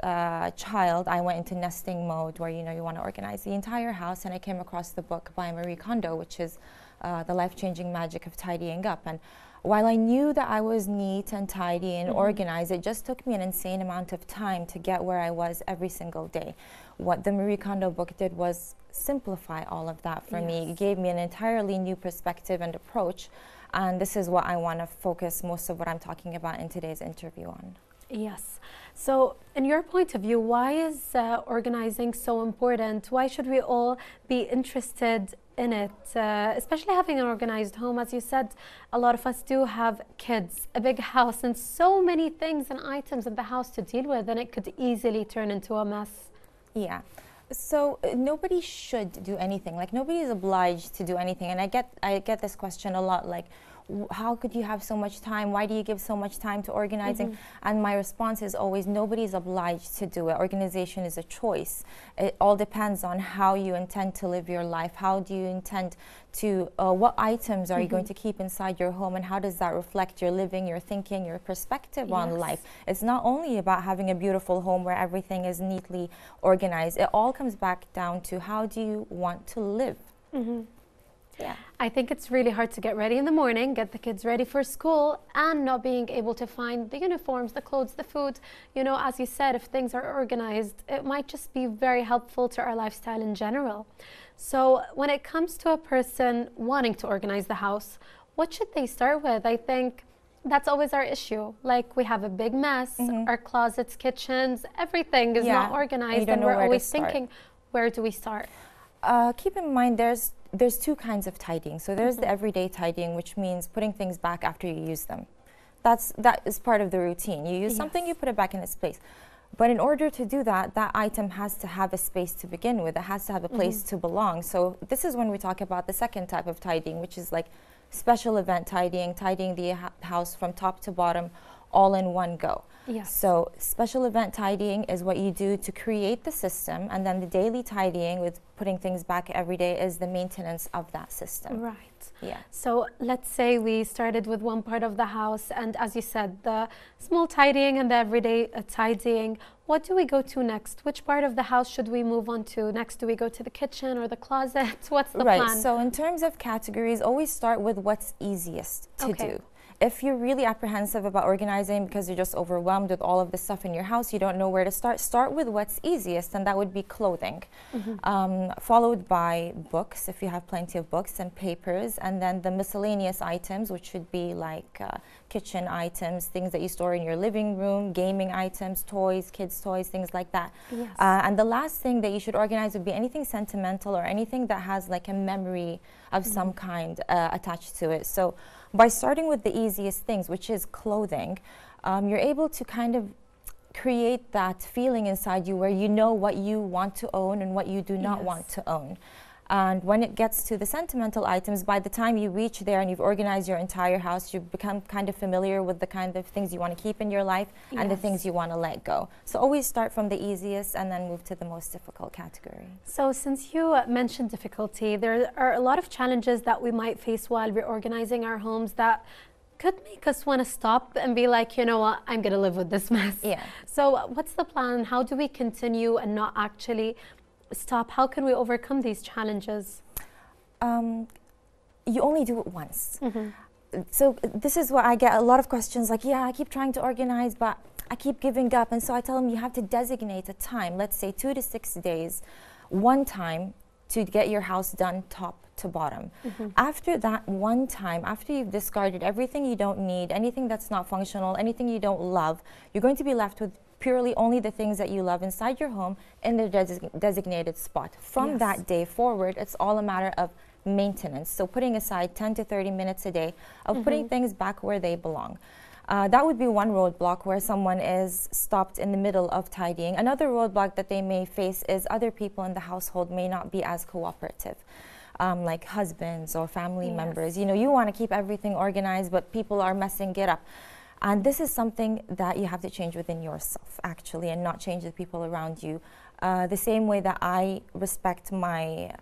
child, I went into nesting mode where, you know, you want to organize the entire house, and I came across the book by Marie Kondo, which is The Life-Changing Magic of Tidying Up. And while I knew that I was neat and tidy and organized, it just took me an insane amount of time to get where I was every single day. What the Marie Kondo book did was simplify all of that for me. It gave me an entirely new perspective and approach. And this is what I want to focus most of what I'm talking about in today's interview on. Yes. So in your point of view, why is organizing so important? Why should we all be interested in it? Especially having an organized home. As you said, a lot of us do have kids, a big house, and so many things and items in the house to deal with, and it could easily turn into a mess. Yeah. So nobody should do anything. Like, nobody is obliged to do anything. And I get this question a lot, like, how could you have so much time? Why do you give so much time to organizing? And my response is always, nobody's obliged to do it. Organization is a choice. It all depends on how you intend to live your life. How do you intend to, what items are you going to keep inside your home, and how does that reflect your living, your thinking, your perspective on life? It's not only about having a beautiful home where everything is neatly organized. It all comes back down to, how do you want to live? Yeah. I think it's really hard to get ready in the morning, get the kids ready for school, and not being able to find the uniforms, the clothes, the food. You know, as you said, if things are organized, it might just be very helpful to our lifestyle in general. So when it comes to a person wanting to organize the house, what should they start with? I think that's always our issue. Like, we have a big mess, our closets, kitchens, everything is not organized, and we're always thinking, where do we start? Keep in mind, there's two kinds of tidying. So there's the everyday tidying, which means putting things back after you use them. That is part of the routine. You use something, you put it back in its place. But in order to do that, that item has to have a space to begin with. It has to have a place to belong. So this is when we talk about the second type of tidying, which is like special event tidying, tidying the house from top to bottom, all in one go. So special event tidying is what you do to create the system, and then the daily tidying with putting things back every day is the maintenance of that system. Right. Yeah. So let's say we started with one part of the house, and as you said, the small tidying and the everyday tidying. What do we go to next? Which part of the house should we move on to next? Do we go to the kitchen or the closet? What's the plan? So in terms of categories, always start with what's easiest to do. If you're really apprehensive about organizing because you're just overwhelmed with all of the stuff in your house, you don't know where to start with what's easiest, and that would be clothing. Followed by books, if you have plenty of books, and papers, and then the miscellaneous items, which should be like kitchen items, things that you store in your living room, gaming items, toys, kids' toys, things like that. And the last thing that you should organize would be anything sentimental or anything that has like a memory of some kind attached to it. So by starting with the easiest things, which is clothing, you're able to kind of create that feeling inside you where you know what you want to own and what you do not want to own. And when it gets to the sentimental items, by the time you reach there and you've organized your entire house, you've become kind of familiar with the kind of things you want to keep in your life and the things you want to let go. So always start from the easiest and then move to the most difficult category. So since you mentioned difficulty, there are a lot of challenges that we might face while reorganizing our homes that could make us want to stop and be like, you know what, I'm going to live with this mess. So what's the plan? How do we continue and not actually stop? How can we overcome these challenges? You only do it once. So this is what I get a lot of questions like, yeah, I keep trying to organize, but I keep giving up. And so I tell them you have to designate a time, let's say 2 to 6 days, one time to get your house done top to bottom. After that one time, after you've discarded everything you don't need, anything that's not functional, anything you don't love, you're going to be left with purely only the things that you love inside your home in the designated spot. From that day forward, it's all a matter of maintenance. So putting aside 10 to 30 minutes a day of putting things back where they belong. That would be one roadblock where someone is stopped in the middle of tidying. Another roadblock that they may face is other people in the household may not be as cooperative. Like husbands or family members. You know, you want to keep everything organized, but people are messing it up. And this is something that you have to change within yourself, actually, and not change the people around you. The same way that I respect my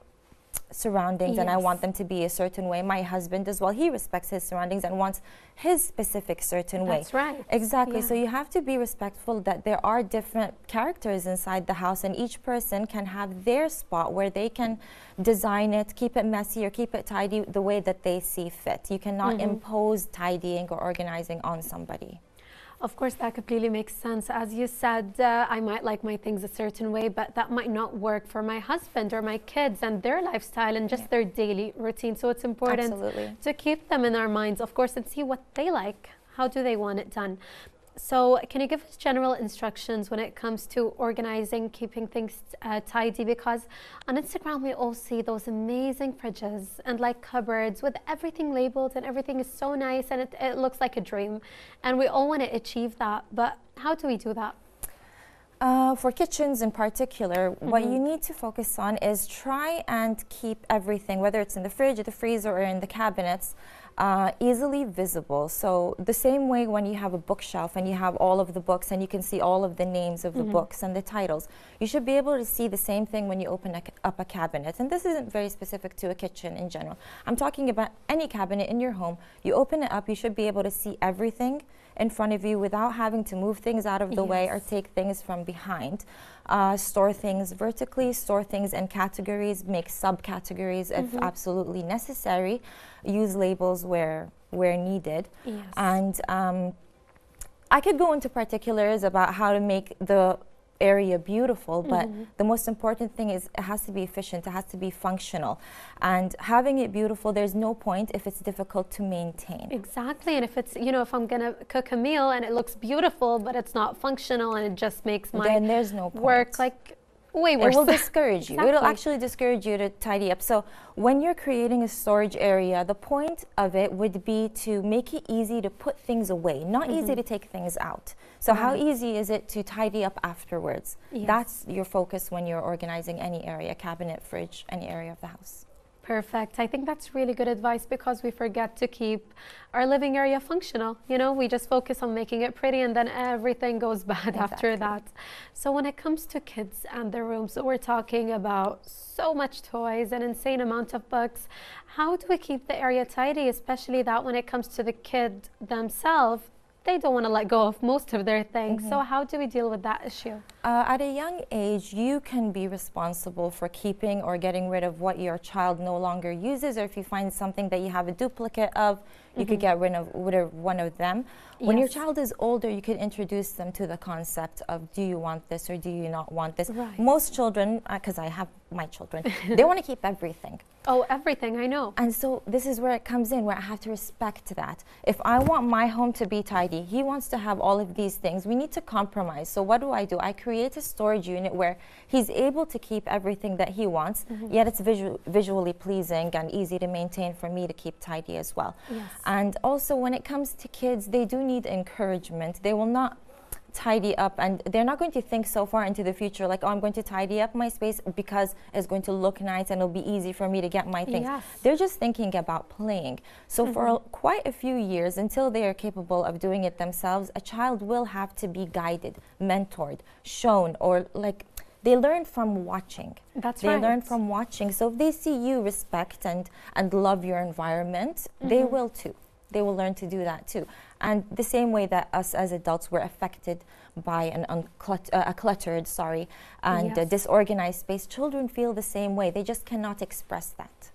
surroundings and I want them to be a certain way, my husband as well, he respects his surroundings and wants his specific certain way. That's right. Exactly. So you have to be respectful that there are different characters inside the house, and each person can have their spot where they can design it, keep it messy or keep it tidy the way that they see fit. You cannot impose tidying or organizing on somebody. Of course, that completely makes sense. As you said, I might like my things a certain way, but that might not work for my husband or my kids and their lifestyle and just their daily routine. So it's important to keep them in our minds, of course, and see what they like. How do they want it done? So can you give us general instructions when it comes to organizing, keeping things tidy? Because on Instagram, we all see those amazing fridges and like cupboards with everything labeled and everything is so nice and it looks like a dream. And we all want to achieve that. But how do we do that? For kitchens in particular, what you need to focus on is try and keep everything, whether it's in the fridge, the freezer, or in the cabinets, easily visible. So the same way when you have a bookshelf and you have all of the books and you can see all of the names of the books and the titles, you should be able to see the same thing when you open up a cabinet. And this isn't very specific to a kitchen in general. I'm talking about any cabinet in your home. You open it up, you should be able to see everything in front of you without having to move things out of the way or take things from behind. Store things vertically, store things in categories, make subcategories if absolutely necessary. Use labels where needed. And I could go into particulars about how to make the area beautiful, but the most important thing is it has to be efficient, it has to be functional. And having it beautiful, there's no point if it's difficult to maintain. Exactly, and if it's, you know, if I'm gonna cook a meal and it looks beautiful, but it's not functional and it just makes my then there's no point. Work like way worse. It will discourage you. Exactly. It'll actually discourage you to tidy up. So when you're creating a storage area, the point of it would be to make it easy to put things away, not easy to take things out. So how easy is it to tidy up afterwards? That's your focus when you're organizing any area, cabinet, fridge, any area of the house. Perfect. I think that's really good advice because we forget to keep our living area functional. You know, we just focus on making it pretty and then everything goes bad after that. So when it comes to kids and their rooms, so we're talking about so much toys, an insane amount of books. How do we keep the area tidy, especially that when it comes to the kid themselves, they don't want to let go of most of their things. So how do we deal with that issue? At a young age, you can be responsible for keeping or getting rid of what your child no longer uses, or if you find something that you have a duplicate of, you could get rid of one of them. When your child is older, you could introduce them to the concept of, do you want this or do you not want this? Most children, because I have my children, they want to keep everything. Oh, everything, I know. And so this is where it comes in, where I have to respect that. If I want my home to be tidy, he wants to have all of these things, we need to compromise. So what do? I create a storage unit where he's able to keep everything that he wants, yet it's visually pleasing and easy to maintain for me to keep tidy as well. And also when it comes to kids, they do need encouragement. They will not tidy up, and they're not going to think so far into the future like, oh, I'm going to tidy up my space because it's going to look nice and it'll be easy for me to get my things. They're just thinking about playing. So for quite a few years, until they are capable of doing it themselves, a child will have to be guided, mentored, shown, or like they learn from watching. They learn from watching. So if they see you respect and love your environment, they will too. They will learn to do that too. And the same way that us as adults were affected by a cluttered, and disorganized space, children feel the same way. They just cannot express that.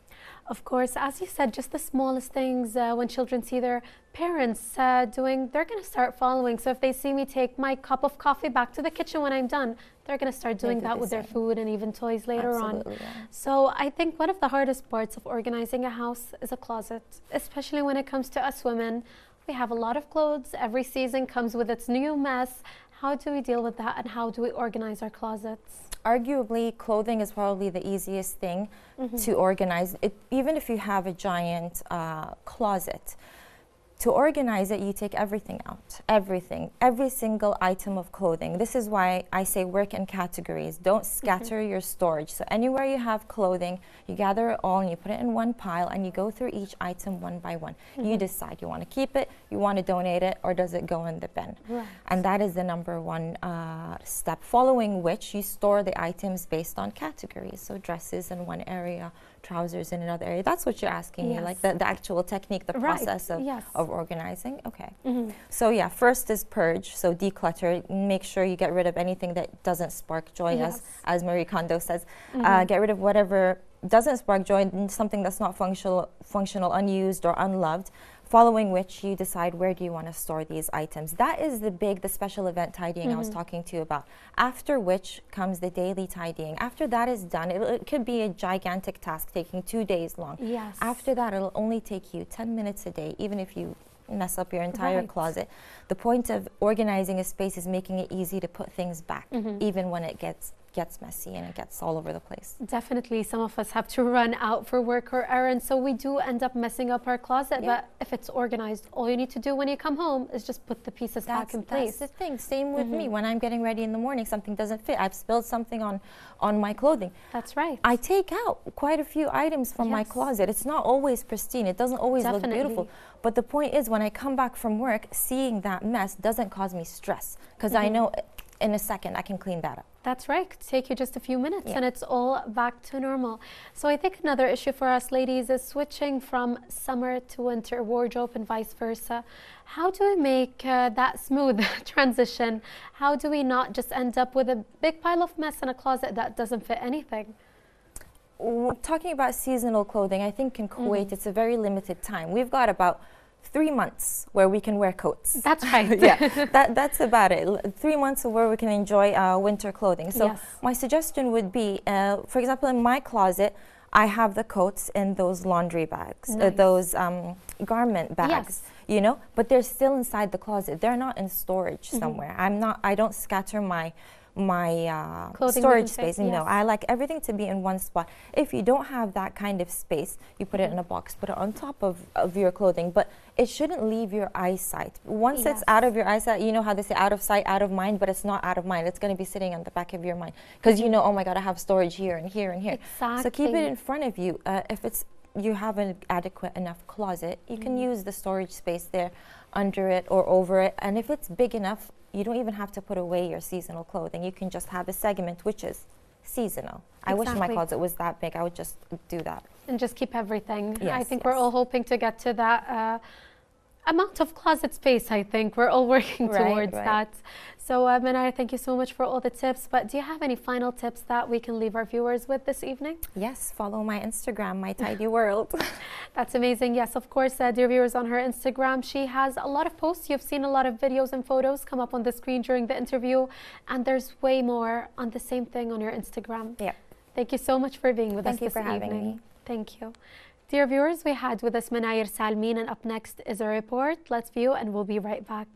Of course, as you said, just the smallest things, when children see their parents doing, they're going to start following. So if they see me take my cup of coffee back to the kitchen when I'm done, they're going to start doing that with their food and even toys later on. So I think one of the hardest parts of organizing a house is a closet, especially when it comes to us women. We have a lot of clothes. Every season comes with its new mess. How do we deal with that, and how do we organize our closets? Arguably, clothing is probably the easiest thing to organize. Even if you have a giant closet, to organize it, you take everything out, every single item of clothing. This is why I say work in categories. Don't scatter your storage. So anywhere you have clothing, you gather it all and you put it in one pile and you go through each item one by one. You decide, you want to keep it, you want to donate it, or does it go in the bin? And that is the number one step, following which you store the items based on categories. So dresses in one area, trousers in another area. That's what you're asking me, like the actual technique, the process of organizing. Okay. So yeah, first is purge. So declutter. Make sure you get rid of anything that doesn't spark joy, as Marie Kondo says. Get rid of whatever doesn't spark joy, something that's not functional, unused, or unloved. Following which you decide, where do you want to store these items. That is the special event tidying I was talking to you about. After which comes the daily tidying. After that is done, it could be a gigantic task taking 2 days long. After that, it'll only take you 10 minutes a day, even if you mess up your entire closet. The point of organizing a space is making it easy to put things back, even when it gets gets messy and it gets all over the place. Definitely, some of us have to run out for work or errands, so we do end up messing up our closet. Yeah. But if it's organized, all you need to do when you come home is just put the pieces back in place. That's the thing. Same with me. When I'm getting ready in the morning, something doesn't fit. I've spilled something on my clothing. That's right. I take out quite a few items from my closet. It's not always pristine. It doesn't always look beautiful. But the point is, when I come back from work, seeing that mess doesn't cause me stress, because I know in a second I can clean that up. That's right. It could take you just a few minutes and it's all back to normal. So I think another issue for us ladies is switching from summer to winter wardrobe and vice versa. How do we make that smooth transition? How do we not just end up with a big pile of mess in a closet that doesn't fit anything? Talking about seasonal clothing, I think in Kuwait it's a very limited time. We've got about 3 months where we can wear coats. That's right. Yeah, that's about it. 3 months where we can enjoy winter clothing. So my suggestion would be, for example, in my closet, I have the coats in those laundry bags, those garment bags, you know, but they're still inside the closet. They're not in storage somewhere. I don't scatter my storage space. No, I like everything to be in one spot. If you don't have that kind of space, you put it in a box, put it on top of your clothing, but it shouldn't leave your eyesight. Once it's out of your eyesight, you know how they say out of sight, out of mind, but it's not out of mind. It's going to be sitting on the back of your mind because you know, oh my God, I have storage here and here and here. Exactly. So keep it in front of you. If you have an adequate enough closet, you can use the storage space there under it or over it. And if it's big enough, you don't even have to put away your seasonal clothing. You can just have a segment which is seasonal. I wish my closet was that big. I would just do that. And just keep everything. Yes, I think we're all hoping to get to that amount of closet space. I think we're all working towards that. So Manar, thank you so much for all the tips. But do you have any final tips that we can leave our viewers with this evening? Yes, follow my Instagram, My Tidy World. That's amazing. Yes, of course, dear viewers, on her Instagram, she has a lot of posts. You've seen a lot of videos and photos come up on the screen during the interview. And there's way more on the same thing on your Instagram. Yeah. Thank you so much for being with us this evening. Thank you for having me. Thank you. Dear viewers, we had with us Manayir Salmin, and up next is a report. Let's view and we'll be right back.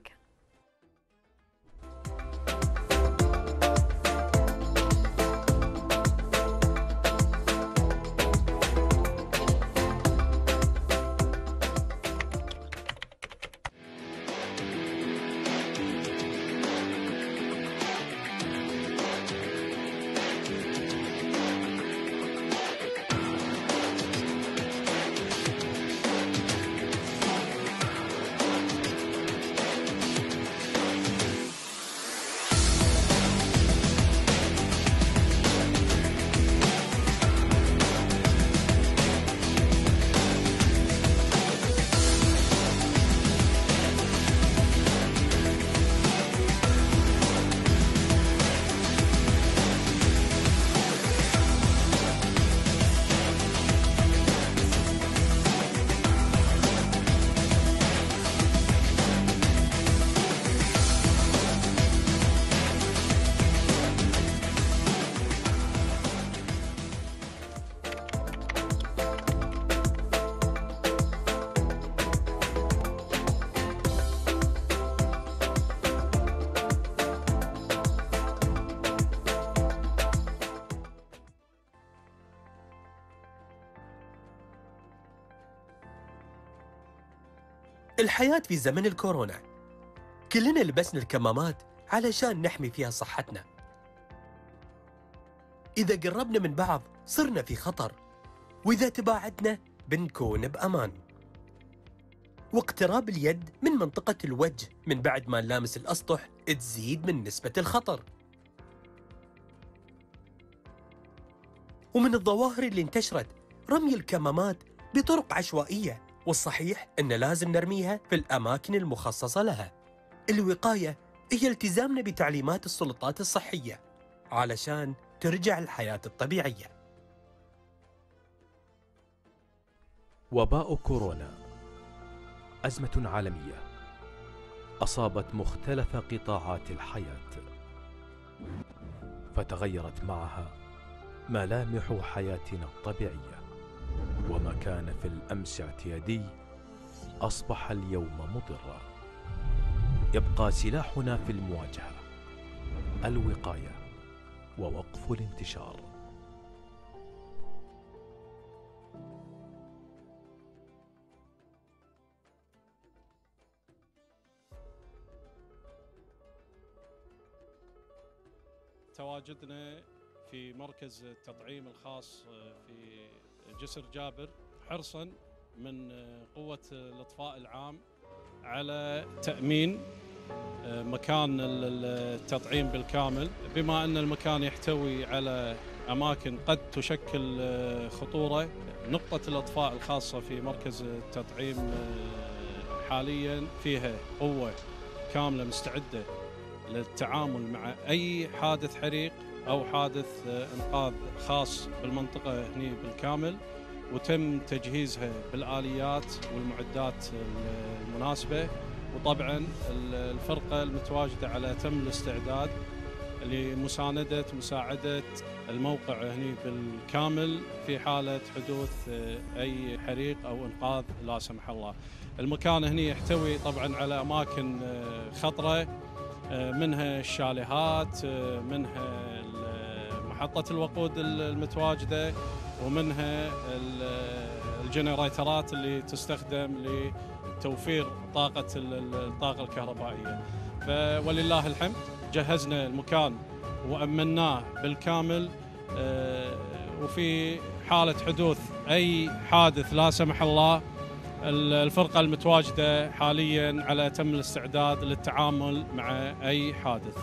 الحياة في زمن الكورونا كلنا لبسنا الكمامات علشان نحمي فيها صحتنا. إذا قربنا من بعض صرنا في خطر، وإذا تباعدنا بنكون بأمان. واقتراب اليد من منطقة الوجه من بعد ما نلامس الأسطح تزيد من نسبة الخطر. ومن الظواهر اللي انتشرت رمي الكمامات بطرق عشوائية، والصحيح أن لازم نرميها في الأماكن المخصصة لها. الوقاية هي التزامنا بتعليمات السلطات الصحية علشان ترجع الحياة الطبيعية. وباء كورونا أزمة عالمية أصابت مختلف قطاعات الحياة، فتغيرت معها ملامح حياتنا الطبيعية، وما كان في الأمس اعتيادي أصبح اليوم مضرا. يبقى سلاحنا في المواجهة الوقاية، ووقف الانتشار. تواجدنا في مركز التطعيم الخاص في جسر جابر حرصا من قوة الإطفاء العام على تأمين مكان التطعيم بالكامل، بما أن المكان يحتوي على أماكن قد تشكل خطورة. نقطة الإطفاء الخاصة في مركز التطعيم حاليا فيها قوة كاملة مستعدة للتعامل مع أي حادث حريق أو حادث إنقاذ خاص بالمنطقة هني بالكامل، وتم تجهيزها بالآليات والمعدات المناسبة. وطبعا الفرقة المتواجدة على تم الاستعداد مساعدة الموقع هني بالكامل في حالة حدوث أي حريق أو إنقاذ لا سمح الله. المكان هني يحتوي طبعا على أماكن خطرة، منها الشاليهات، منها محطة الوقود المتواجدة، ومنها الجنريترات اللي تستخدم لتوفير الطاقة الكهربائية. ولله الحمد جهزنا المكان وأمناه بالكامل، وفي حالة حدوث أي حادث لا سمح الله الفرقة المتواجدة حاليا على أتم الاستعداد للتعامل مع أي حادث.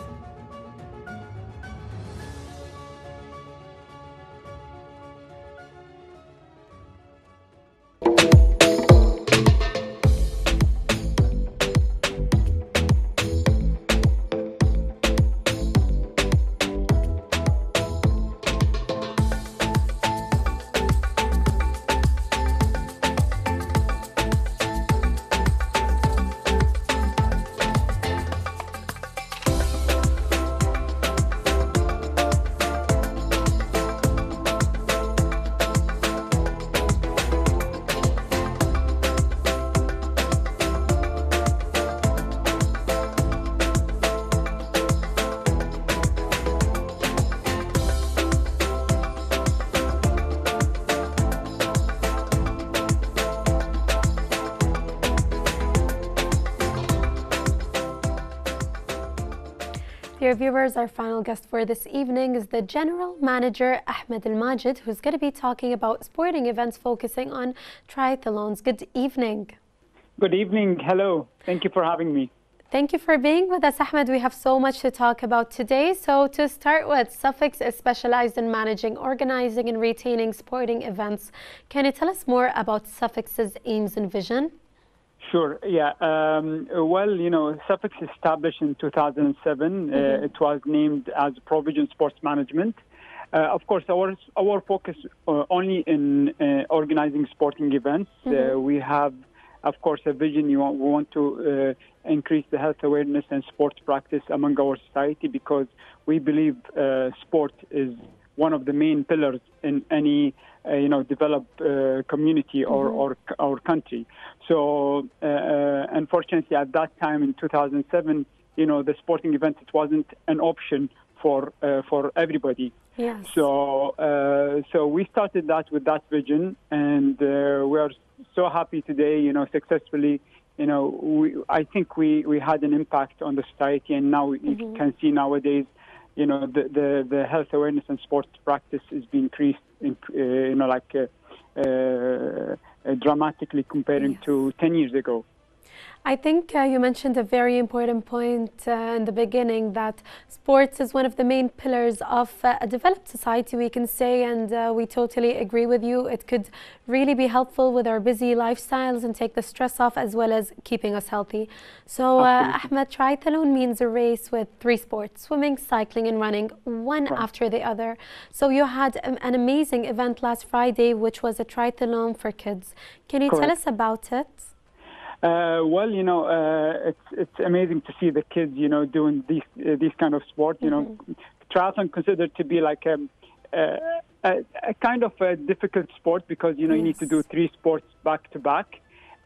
Dear viewers, our final guest for this evening is the General Manager Ahmed Al-Majid, who's going to be talking about sporting events focusing on triathlons. Good evening. Good evening. Hello. Thank you for having me. Thank you for being with us, Ahmed. We have so much to talk about today. So to start with, Suffix is specialized in managing, organizing and retaining sporting events. Can you tell us more about Suffix's aims and vision? Sure. Yeah. Well, you know, Suffix established in 2007. It was named as Provision Sports Management. Of course, our focus only in organizing sporting events. We have, of course, a vision. We want to increase the health awareness and sports practice among our society, because we believe sport is one of the main pillars in any developed community or country. So unfortunately, at that time in 2007, the sporting event, it wasn't an option for everybody. Yes. So we started that with that vision, and we are so happy today. Successfully. I think we had an impact on the society, and now you can see nowadays. The health awareness and sports practice is being increased, dramatically comparing to 10 years ago. I think you mentioned a very important point in the beginning, that sports is one of the main pillars of a developed society, we can say, and we totally agree with you. It could really be helpful with our busy lifestyles and take the stress off, as well as keeping us healthy. So Ahmed, triathlon means a race with 3 sports: swimming, cycling and running, one after the other. So you had an amazing event last Friday, which was a triathlon for kids. Can you tell us about it? Well, it's amazing to see the kids, doing these kind of sport. Triathlon considered to be like a kind of a difficult sport, because you need to do 3 sports back to back.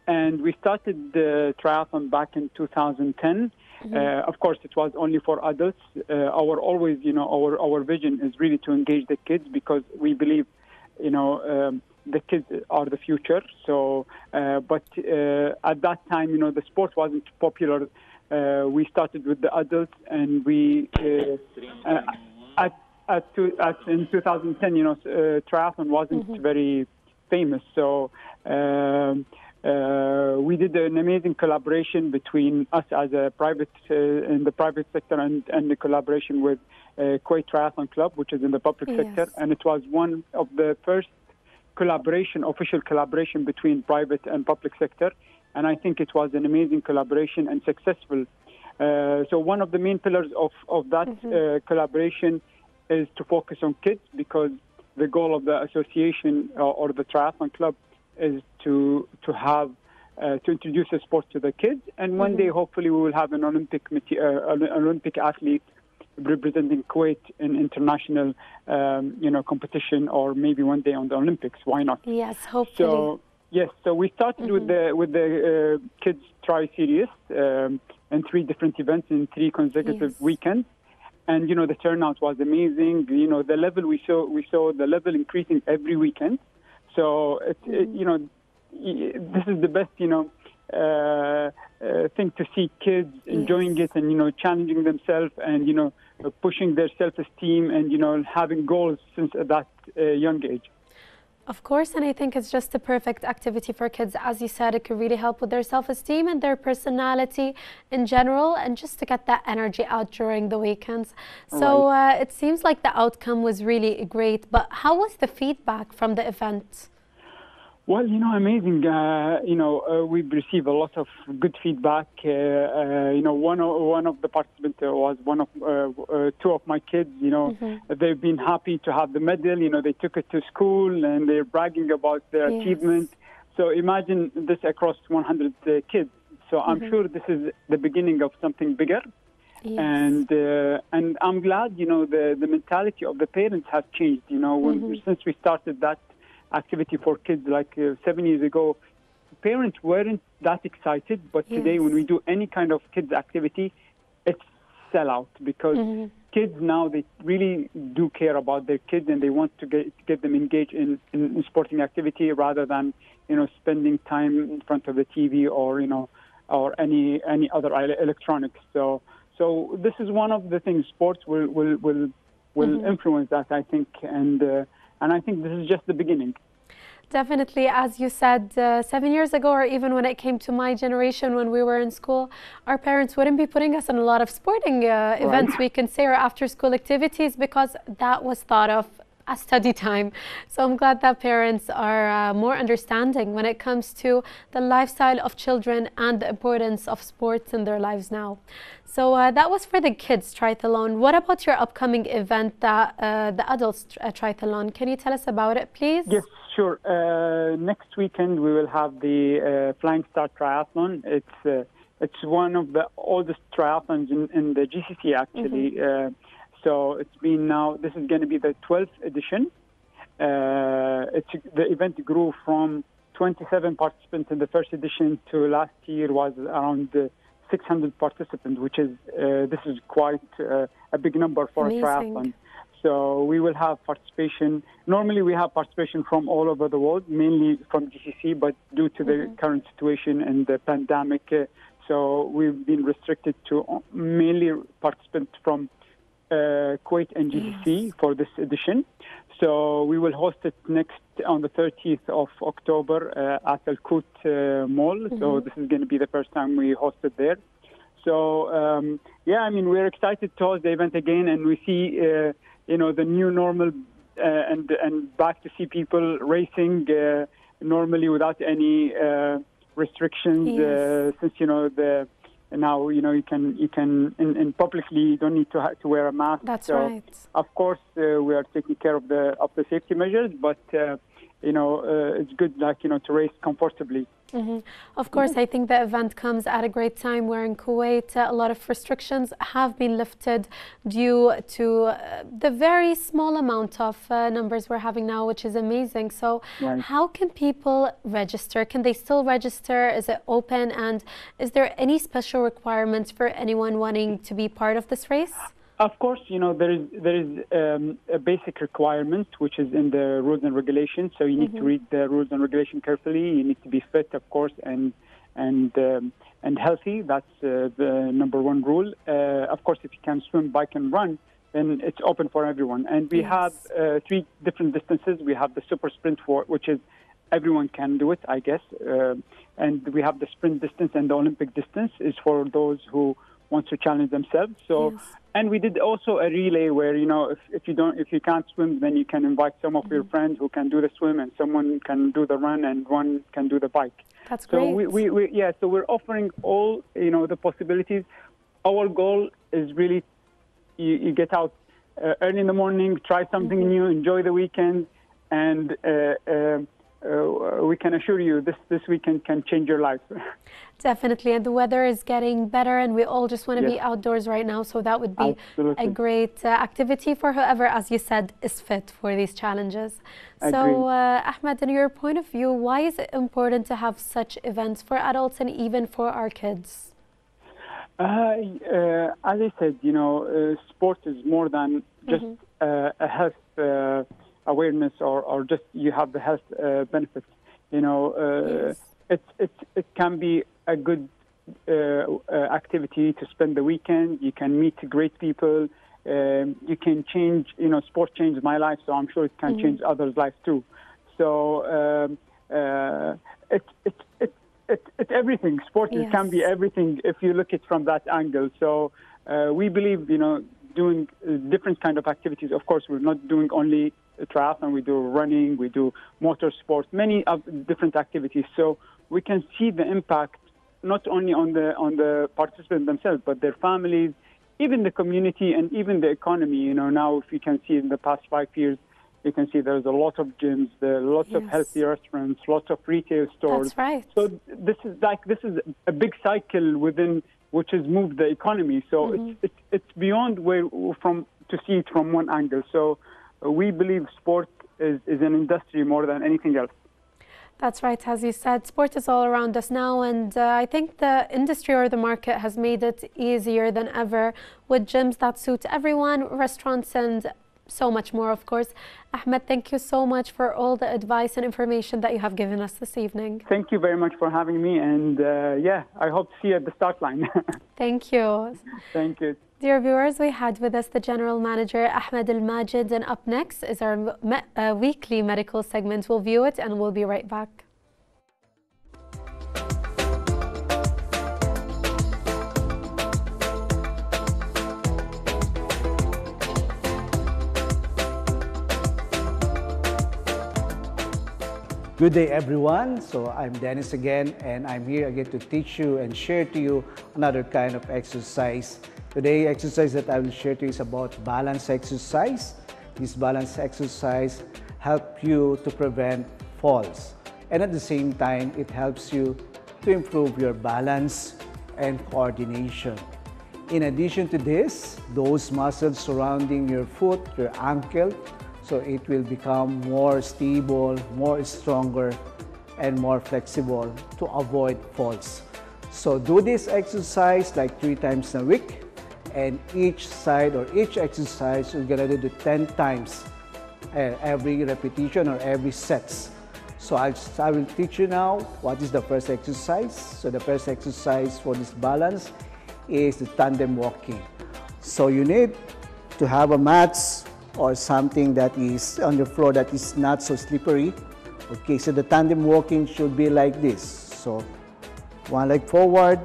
And we started the triathlon back in 2010. Of course, it was only for adults. Our vision is really to engage the kids because we believe, the kids are the future. So, but at that time, the sport wasn't popular. We started with the adults, and we in 2010, triathlon wasn't very famous. So we did an amazing collaboration between us as a private in the private sector and the collaboration with Kuwait Triathlon Club, which is in the public sector, and it was one of the first official collaboration between private and public sector, and I think it was an amazing collaboration and successful. So one of the main pillars of that collaboration is to focus on kids, because the goal of the association or the triathlon club is to introduce a sport to the kids, and one day hopefully we will have an Olympic athlete representing Kuwait in international competition, or maybe one day on the Olympics. Why not? Yes, hopefully. So we started with the kids tri series and 3 different events in 3 consecutive weekends. And the turnout was amazing. The level we saw the level increasing every weekend. So this is the best thing to see kids enjoying it and challenging themselves and pushing their self-esteem and having goals since at that young age. Of course, and I think it's just the perfect activity for kids. As you said, it could really help with their self-esteem and their personality in general, and just to get that energy out during the weekends. So it seems like the outcome was really great, but how was the feedback from the event? Well, amazing. We've received a lot of good feedback. One of the participants was one of 2 of my kids. They've been happy to have the medal. They took it to school and they're bragging about their achievement. So imagine this across 100 kids. So I'm sure this is the beginning of something bigger. And I'm glad the mentality of the parents has changed. Since we started that activity for kids like 7 years ago, parents weren't that excited, but today when we do any kind of kids activity, it's sellout, because kids now, they really do care about their kids and they want to get them engaged in sporting activity rather than spending time in front of the TV or any other electronics. So this is one of the things. Sports will influence that, I think, and I think this is just the beginning. Definitely, as you said, 7 years ago, or even when it came to my generation when we were in school, our parents wouldn't be putting us in a lot of sporting events, we can say, or after school activities, because that was thought of as study time. So I'm glad that parents are more understanding when it comes to the lifestyle of children and the importance of sports in their lives now. So that was for the kids triathlon. What about your upcoming event, the adults triathlon? Can you tell us about it, please? Yes, sure. Next weekend we will have the Flying Start Triathlon. It's one of the oldest triathlons in the GCC, actually. So it's been now, this is going to be the 12th edition. The event grew from 27 participants in the first edition to last year was around 600 participants, which is, this is quite a big number for a triathlon. So we will have participation. Normally we have participation from all over the world, mainly from GCC, but due to the current situation and the pandemic, so we've been restricted to mainly participants from Kuwait and GCC for this edition. So we will host it next on the 30th of October at Al Kuwait Mall. So this is going to be the first time we host it there. So we're excited to host the event again, and we see the new normal and back to see people racing normally without any restrictions. Since now you can in publicly you don't need to wear a mask. That's so right. Of course we are taking care of the safety measures, but it's good, to race comfortably. Of course, I think the event comes at a great time where in Kuwait a lot of restrictions have been lifted due to the very small amount of numbers we're having now, which is amazing. So how can people register? Can they still register? Is it open? And is there any special requirements for anyone wanting to be part of this race? Of course, there is a basic requirement which is in the rules and regulations. So you need to read the rules and regulations carefully. You need to be fit, of course, and healthy. That's the number one rule. Of course, if you can swim, bike, and run, then it's open for everyone. And we have 3 different distances. We have the super sprint, which is everyone can do it, I guess. And we have the sprint distance, and the Olympic distance is for those who want to challenge themselves. So. And we did also a relay where, if you can't swim, then you can invite some of your friends who can do the swim, and someone can do the run, and one can do the bike. That's great. So so we're offering all, the possibilities. Our goal is really, you get out early in the morning, try something new, enjoy the weekend, and we can assure you this weekend can change your life. Definitely, and the weather is getting better, and we all just want to be outdoors right now, so that would be a great activity for whoever, as you said, is fit for these challenges. So, Ahmed, in your point of view, why is it important to have such events for adults and even for our kids? As I said, sport is more than just a health awareness or just you have the health benefits. It can be a good activity to spend the weekend. You can meet great people. You can change. Sport changed my life, so I'm sure it can change others' lives too. So it's everything. Sport can be everything if you look at it from that angle. So we believe, doing different kind of activities. Of course, we're not doing only triathlon. We do running. We do motorsports. Many different activities. So we can see the impact not only on the participants themselves, but their families, even the community, and even the economy. Now if you can see in the past 5 years, you can see there's a lot of gyms, there are lots of healthy restaurants, lots of retail stores. That's right. So this is a big cycle within which has moved the economy. So it's beyond to see it from one angle. So we believe sport is an industry more than anything else. That's right, as you said, sport is all around us now, and I think the industry or the market has made it easier than ever with gyms that suit everyone, restaurants, and so much more, of course. Ahmed, thank you so much for all the advice and information that you have given us this evening. Thank you very much for having me, and I hope to see you at the start line. Thank you. Thank you. Dear viewers, we had with us the General Manager, Ahmed Al-Majid, and up next is our weekly medical segment. We'll view it and we'll be right back. Good day, everyone. So I'm Dennis again, and I'm here again to teach you and share to you another kind of exercise. Today, exercise that I will share to you is about balance exercise. This balance exercise helps you to prevent falls, and at the same time, it helps you to improve your balance and coordination. In addition to this, those muscles surrounding your foot, your ankle, so it will become more stable, more stronger, and more flexible to avoid falls. So do this exercise like 3 times a week, and each side or each exercise you're gonna do 10 times every repetition or every sets. So I will teach you now what is the first exercise. So the first exercise for this balance is the tandem walking. So you need to have a mat or something that is on the floor that is not so slippery. Okay, so the tandem walking should be like this. So one leg forward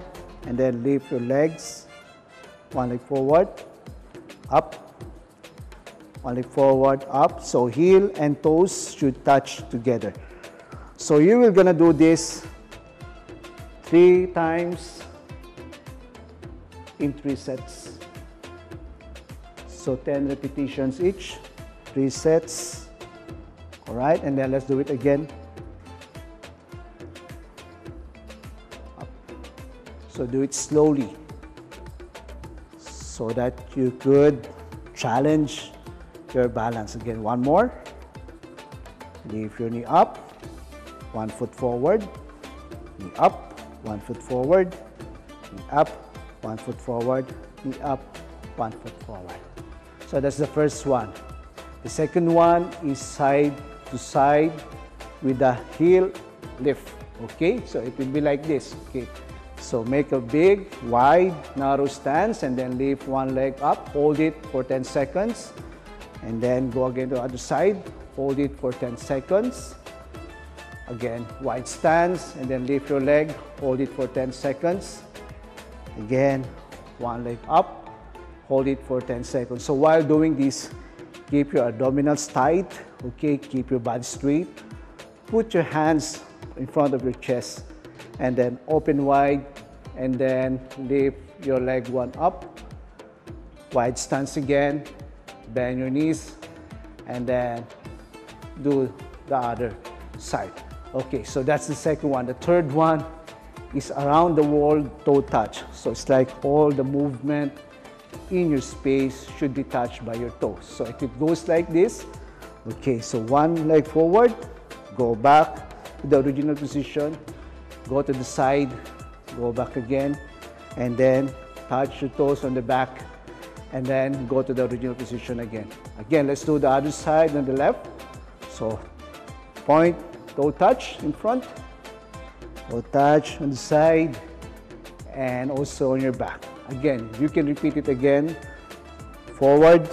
and then lift your legs. One leg forward, up. One leg forward, up. So heel and toes should touch together. So you will gonna do this 3 times in 3 sets. So 10 repetitions each, 3 sets. All right, and then let's do it again. Up. So do it slowly so that you could challenge your balance. Again, one more. Lift your knee up, 1 foot forward, knee up, 1 foot forward, knee up, 1 foot forward, knee up, 1 foot forward. So that's the first one. The second one is side to side with the heel lift. Okay, so it will be like this. Okay, so make a big, wide, narrow stance and then lift one leg up, hold it for 10 seconds, and then go again to the other side, hold it for 10 seconds. Again, wide stance and then lift your leg, hold it for 10 seconds. Again, one leg up, hold it for 10 seconds. So while doing this, keep your abdominals tight, okay? Keep your body straight. Put your hands in front of your chest and then open wide and then lift your leg one up. Wide stance again, bend your knees and then do the other side. Okay, so that's the second one. The third one is around the wall toe touch. So it's like all the movement in your space should be touched by your toes. So if it goes like this, okay, so one leg forward, go back to the original position, go to the side, go back again, and then touch your toes on the back, and then go to the original position again. Again, let's do the other side on the left. So point, toe touch in front, toe touch on the side, and also on your back. Again, you can repeat it again, forward,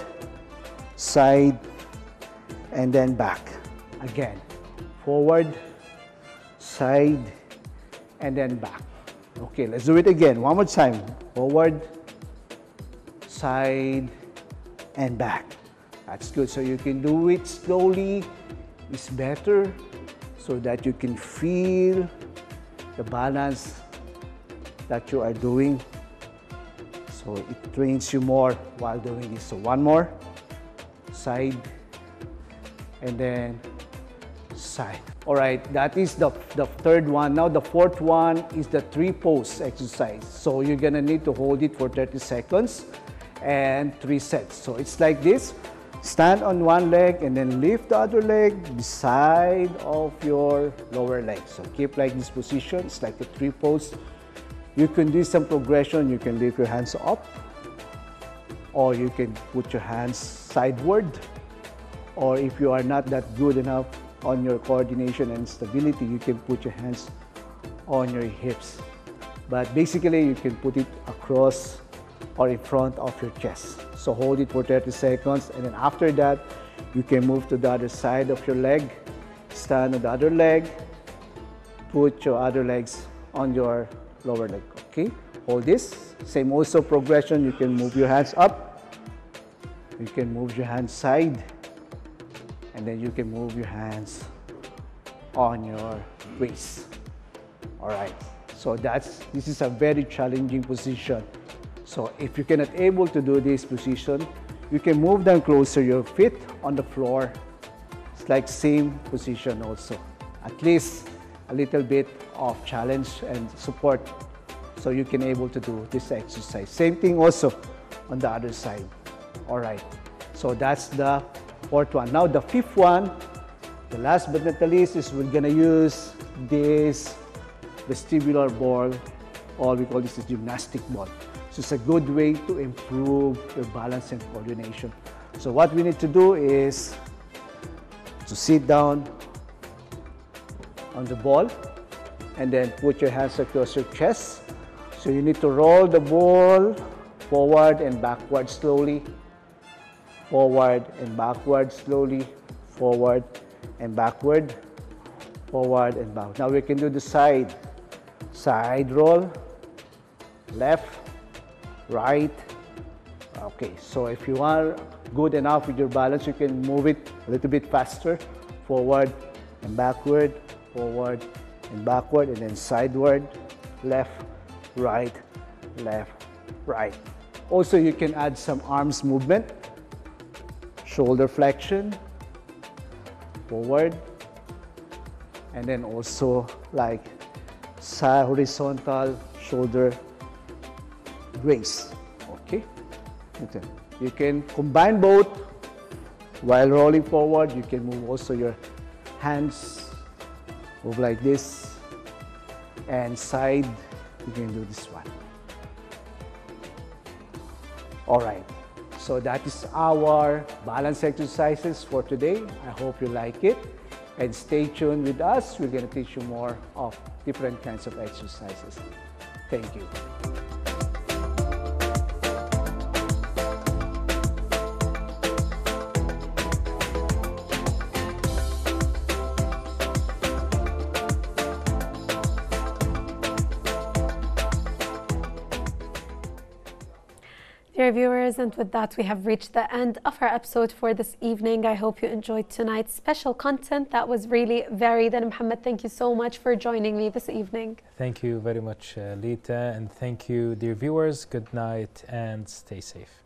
side, and then back. Again, forward, side, and then back. Okay, let's do it again. One more time. Forward, side, and back. That's good. So you can do it slowly. It's better so that you can feel the balance that you are doing. So it trains you more while doing this. So one more, side, and then side. All right, that is the third one. Now the fourth one is the three pose exercise. So you're gonna need to hold it for 30 seconds and 3 sets. So it's like this. Stand on one leg and then lift the other leg beside of your lower leg. So keep like this position. It's like a three pose. You can do some progression. You can lift your hands up, or you can put your hands sideward, or if you are not that good enough on your coordination and stability, you can put your hands on your hips. But basically, you can put it across or in front of your chest. So hold it for 30 seconds, and then after that, you can move to the other side of your leg, stand on the other leg, put your other legs on your lower leg, okay? Hold this. Same also progression, you can move your hands up, you can move your hands side, and then you can move your hands on your waist. All right, so this is a very challenging position. So if you cannot able to do this position, you can move them closer, your feet on the floor. It's like same position also. At least a little bit of challenge and support so you can able to do this exercise. Same thing also on the other side. All right, so that's the fourth one. Now the fifth one, the last but not the least, is we're gonna use this vestibular ball, or we call this the gymnastic mod. So it's a good way to improve your balance and coordination. So what we need to do is to sit down on the ball and then put your hands across your chest. So you need to roll the ball forward and backward slowly, forward and backward slowly, forward and backward, forward and backward. Now we can do the side roll, left, right. Okay, so if you are good enough with your balance, you can move it a little bit faster, forward and backward, forward and backward, and then sideward, left, right, left, right. Also, you can add some arms movement, shoulder flexion, forward, and then also like side horizontal shoulder raise. Okay, you can combine both. While rolling forward, you can move also your hands, move like this, and side, you can do this one. All right, so that is our balance exercises for today. I hope you like it, and stay tuned with us. We're going to teach you more of different kinds of exercises. Thank you. Dear viewers, and with that we have reached the end of our episode for this evening. I hope you enjoyed tonight's special content that was really varied. And Mohammed, thank you so much for joining me this evening. Thank you very much, Lita, and thank you, dear viewers. Good night and stay safe.